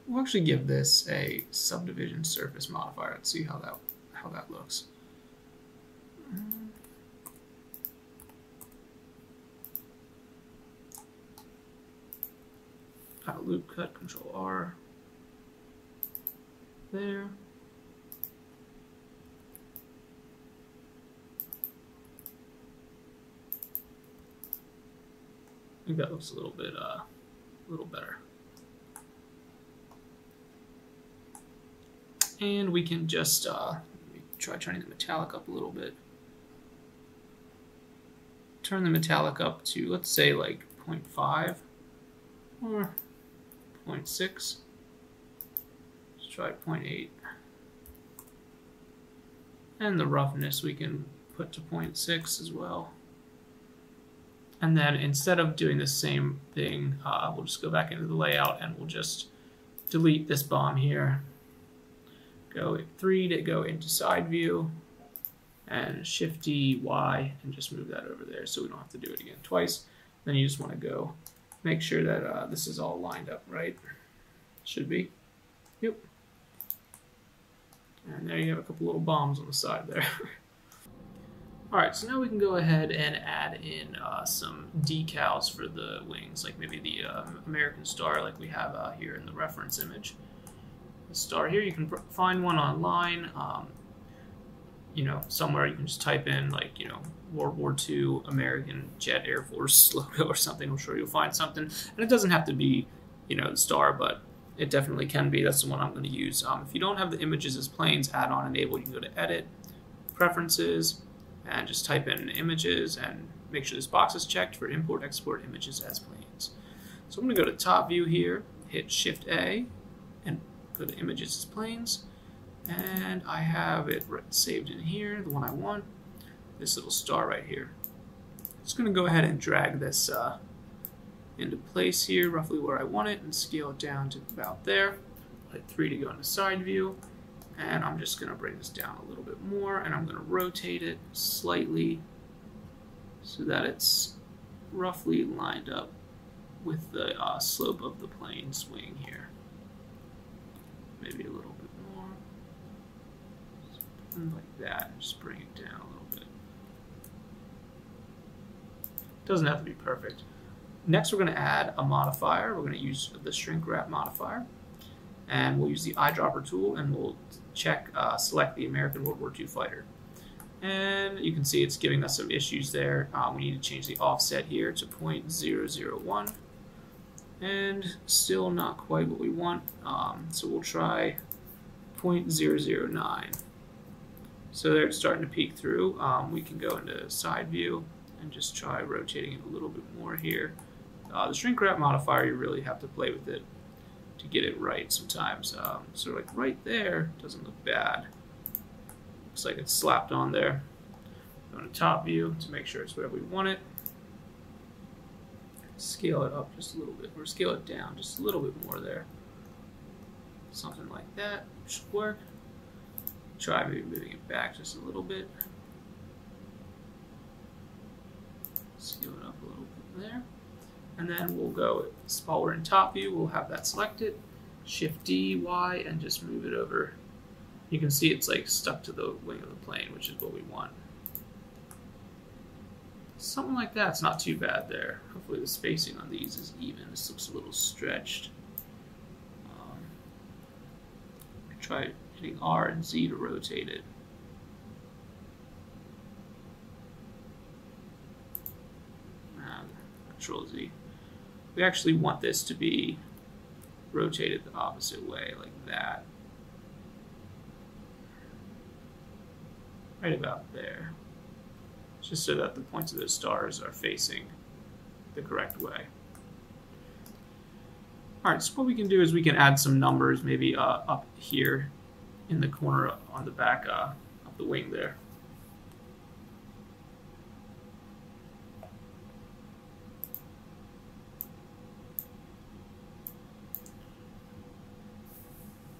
we'll actually give this a subdivision surface modifier. Let's see how that looks. Loop cut, Control R. There. I think that looks a little better. And we can just try turning the metallic up a little bit. Turn the metallic up to, let's say, like 0.5 or 0.6. Let's try 0.8. And the roughness we can put to 0.6 as well. And then instead of doing the same thing, we'll just go back into the layout and we'll just delete this bomb here. Go 3 to go into side view, and Shift D, Y, and just move that over there so we don't have to do it again twice. Then you just want to go make sure that this is all lined up right. Should be. Yep. And there you have a couple little bombs on the side there. Alright, so now we can go ahead and add in some decals for the wings, like maybe the American star like we have here in the reference image. The star here, you can find one online, you know, somewhere you can just type in, like, you know, World War II American Jet Air Force logo or something. I'm sure you'll find something. And it doesn't have to be, you know, the star, but it definitely can be. That's the one I'm going to use. If you don't have the images as planes, add on enable, you can go to Edit, Preferences, and just type in images and make sure this box is checked for import export images as planes. So I'm going to go to top view here, hit Shift A, and go to images as planes, and I have it saved in here, the one I want, this little star right here. Just going to go ahead and drag this into place here, roughly where I want it, and scale it down to about there. Hit 3 to go into side view. And I'm just going to bring this down a little bit more, and I'm going to rotate it slightly so that it's roughly lined up with the slope of the plane's wing here. Maybe a little bit more. Something like that, and just bring it down a little bit. Doesn't have to be perfect. Next, we're going to add a modifier. We're going to use the shrink wrap modifier. And we'll use the eyedropper tool, and we'll select the American World War II fighter. And you can see it's giving us some issues there. We need to change the offset here to 0.001. And still not quite what we want. So we'll try 0.009. So there it's starting to peek through. We can go into side view and just try rotating it a little bit more here. The shrink wrap modifier, you really have to play with it to get it right sometimes. So like right there doesn't look bad. Looks like it's slapped on there. Go to top view to make sure it's where we want it. Scale it up just a little bit, or scale it down just a little bit more there. Something like that should work. Try maybe moving it back just a little bit. Scale it up a little bit there. And then we'll go, while we're in top view, we'll have that selected. Shift D, Y, and just move it over. You can see it's like stuck to the wing of the plane, which is what we want. Something like that's not too bad there. Hopefully the spacing on these is even. This looks a little stretched. Try hitting R and Z to rotate it. Control Z. We actually want this to be rotated the opposite way, like that. Right about there. Just so that the points of those stars are facing the correct way. Alright, so what we can do is we can add some numbers maybe up here in the corner on the back of the wing there.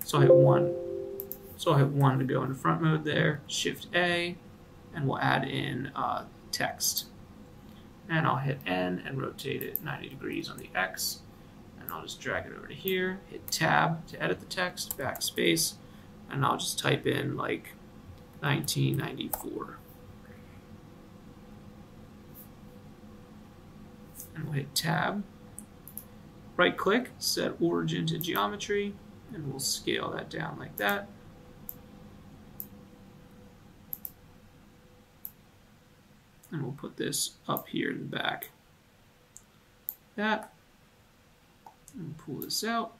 So I'll hit 1 to go into front mode there, Shift A, and we'll add in text. And I'll hit N and rotate it 90 degrees on the X, and I'll just drag it over to here, hit tab to edit the text, backspace, and I'll just type in like 1994. And we'll hit tab, right click, set origin to geometry, and we'll scale that down like that. And we'll put this up here in the back. That. And pull this out.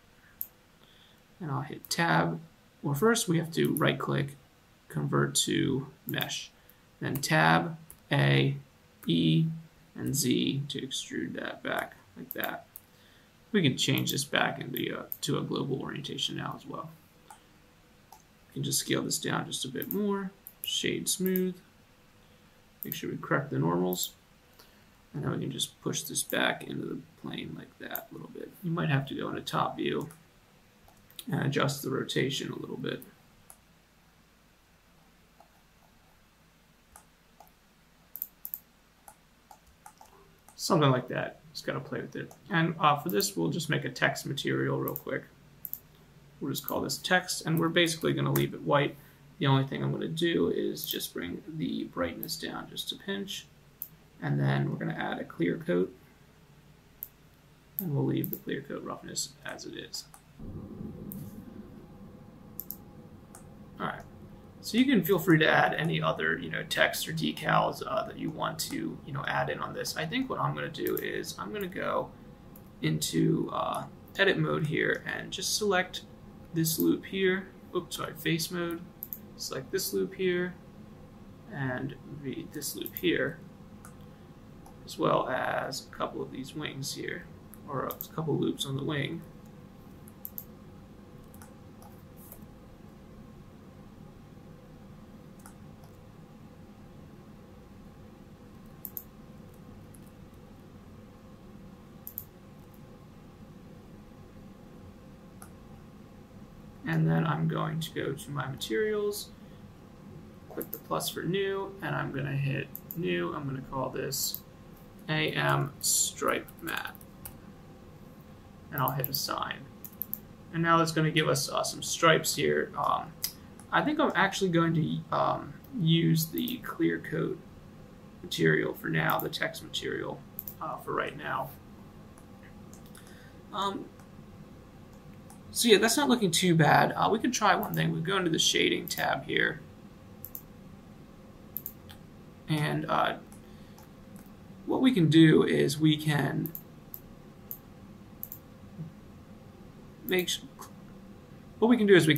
And I'll hit tab. Well, first we have to right click, convert to mesh. Then tab, A, E, and Z to extrude that back like that. We can change this back into to a global orientation now as well. We can just scale this down just a bit more, shade smooth, make sure we correct the normals, and then we can just push this back into the plane like that a little bit. You might have to go into top view and adjust the rotation a little bit. Something like that. Just got to play with it. And for this, we'll just make a text material real quick. We'll just call this text, and we're basically going to leave it white. The only thing I'm going to do is just bring the brightness down just a pinch, and then we're going to add a clear coat, and we'll leave the clear coat roughness as it is. All right. So you can feel free to add any other, text or decals that you want to, add in on this. I think what I'm going to do is I'm going to go into edit mode here and just select this loop here. Oops, sorry, face mode. Select this loop here and this loop here, as well as a couple of these wings here, or a couple loops on the wing. And then I'm going to go to my materials, click the plus for new, and I'm going to hit new. I'm going to call this AM Stripe Matte. And I'll hit assign. And now that's going to give us some stripes here. I think I'm actually going to use the clear coat material for now, the text material for right now. So yeah, that's not looking too bad. We can try one thing. We go into the shading tab here. And what we can do is we can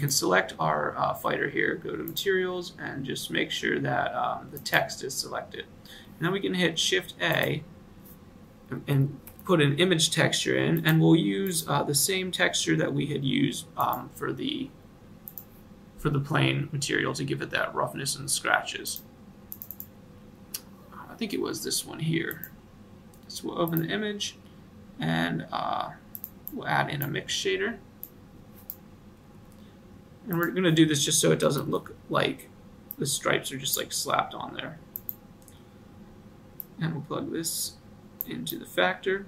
select our fighter here, go to materials, and just make sure that the text is selected. And then we can hit Shift A and put an image texture in, and we'll use the same texture that we had used for the plane material to give it that roughness and scratches. I think it was this one here. So we'll open the image, and we'll add in a mix shader. And we're going to do this just so it doesn't look like the stripes are just like slapped on there. And we'll plug this into the factor.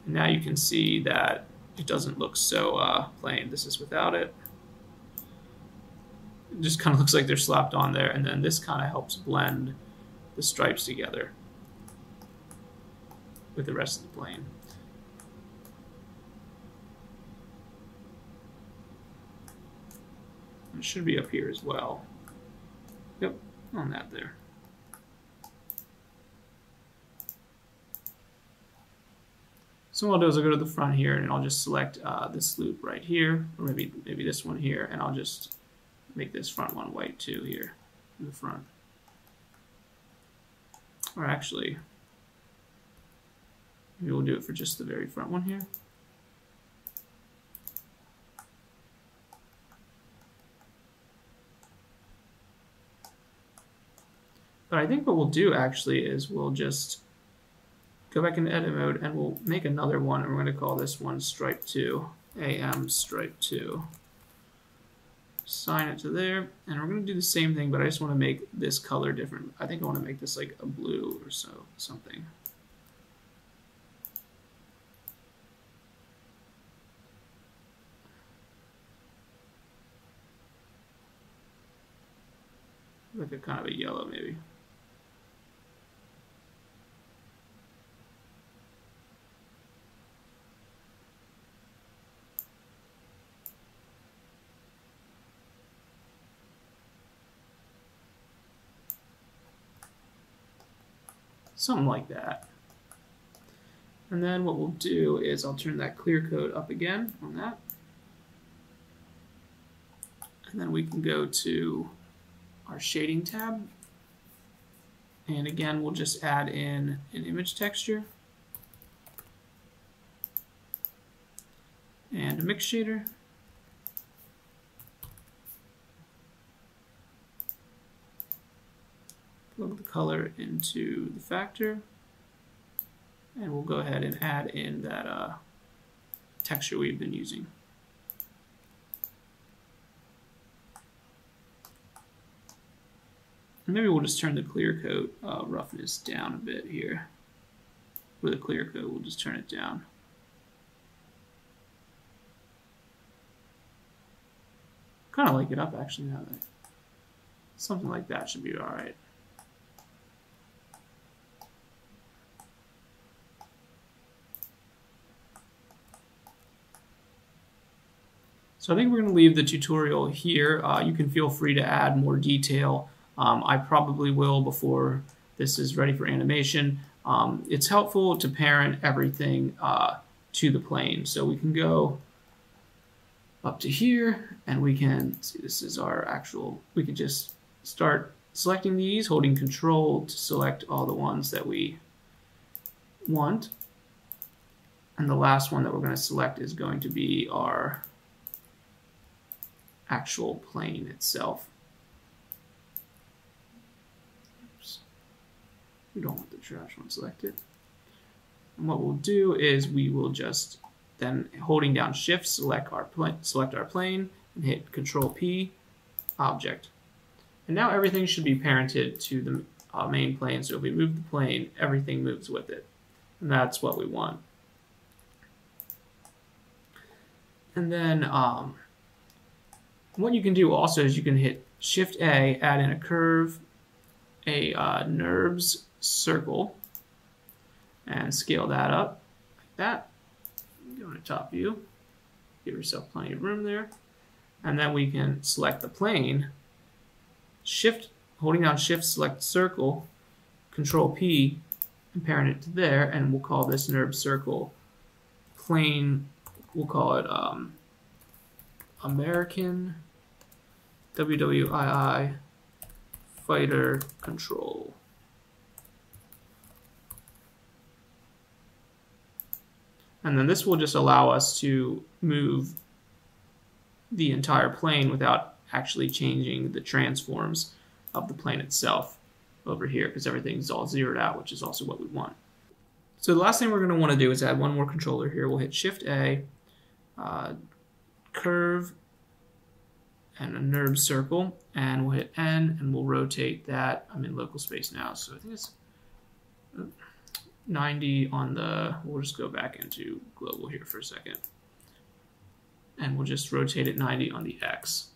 And now you can see that it doesn't look so plain. This is without it. It just kind of looks like they're slapped on there, and then this kind of helps blend the stripes together with the rest of the plane. It should be up here as well. Yep, on that there. So what I'll do is I'll go to the front here, and I'll just select this loop right here, or maybe this one here, and I'll just make this front one white too here in the front. Or actually, maybe we'll do it for just the very front one here. But I think what we'll do actually is we'll just go back into edit mode, and we'll make another one, and we're going to call this one Stripe 2, AM Stripe 2. Assign it to there, and we're going to do the same thing, but I just want to make this color different. I think I want to make this like a blue or something. like a kind of a yellow maybe. Something like that. And then what we'll do is I'll turn that clear coat up again on that. And then we can go to our shading tab. And again, we'll just add in an image texture and a mix shader. Plug the color into the factor, and we'll go ahead and add in that texture we've been using. And maybe we'll just turn the clear coat roughness down a bit here. For the clear coat, we'll just turn it down. Kind of like it up actually now. That something like that should be all right. So I think we're going to leave the tutorial here. You can feel free to add more detail. I probably will before this is ready for animation. It's helpful to parent everything to the plane. So we can go up to here and we can see this is our actual, we can just start selecting these, holding control to select all the ones that we want. And the last one that we're going to select is going to be our actual plane itself. Oops. We don't want the trash one selected. And what we'll do is we will just then, holding down Shift, select our plane and hit Control P, Object. And now everything should be parented to the main plane. So if we move the plane, everything moves with it. And that's what we want. And then what you can do also is you can hit Shift A, add in a curve, a NURBS circle, and scale that up like that. Go into top view, give yourself plenty of room there. And then we can select the plane, holding down Shift, select circle, Control P, and parent it to there, and we'll call this NURBS circle plane, we'll call it American WWII Fighter Control. And then this will just allow us to move the entire plane without actually changing the transforms of the plane itself over here, because everything's all zeroed out, which is also what we want. So the last thing we're going to want to do is add one more controller here. We'll hit Shift A, curve, and a NURBS circle, and we'll hit N, and we'll rotate that. I'm in local space now, so I think it's 90 on the, we'll just go back into global here for a second. And we'll just rotate it 90 on the X.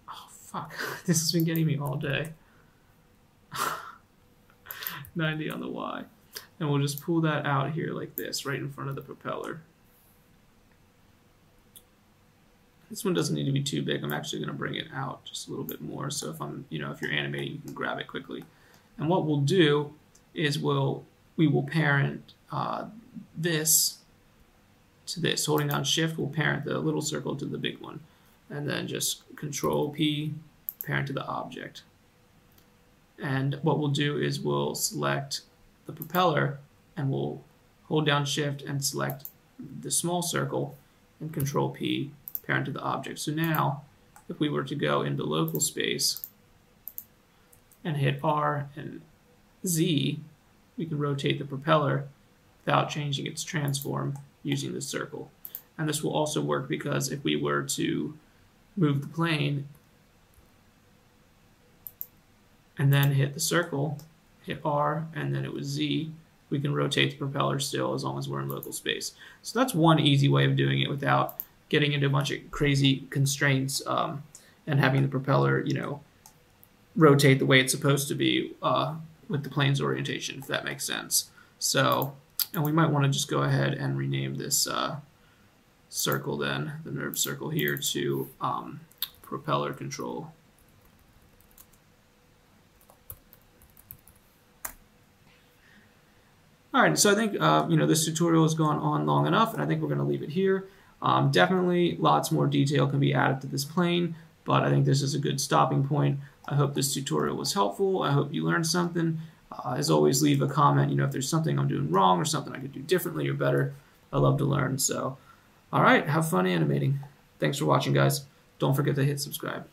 Oh, fuck. This has been getting me all day. 90 on the Y. And we'll just pull that out here like this, right in front of the propeller. This one doesn't need to be too big. I'm actually going to bring it out just a little bit more. So if if you're animating, you can grab it quickly. And what we'll do is we will parent this to this. Holding down Shift, we'll parent the little circle to the big one. And then just Control P, parent to the object. And what we'll do is we'll select the propeller and we'll hold down Shift and select the small circle and Control P, parent to the object. So now, if we were to go into local space and hit R and Z, we can rotate the propeller without changing its transform using the circle. And this will also work because if we were to move the plane and then hit the circle, hit R, and then it was Z, we can rotate the propeller still as long as we're in local space. So that's one easy way of doing it without getting into a bunch of crazy constraints and having the propeller, rotate the way it's supposed to be with the plane's orientation, if that makes sense. So, and we might want to just go ahead and rename this circle then, the nerve circle here, to propeller control. All right, so I think this tutorial has gone on long enough, and I think we're going to leave it here. Definitely lots more detail can be added to this plane, but I think this is a good stopping point. I hope this tutorial was helpful. I hope you learned something. As always, leave a comment, if there's something I'm doing wrong or something I could do differently or better. I love to learn. So, all right, have fun animating. Thanks for watching, guys. Don't forget to hit subscribe.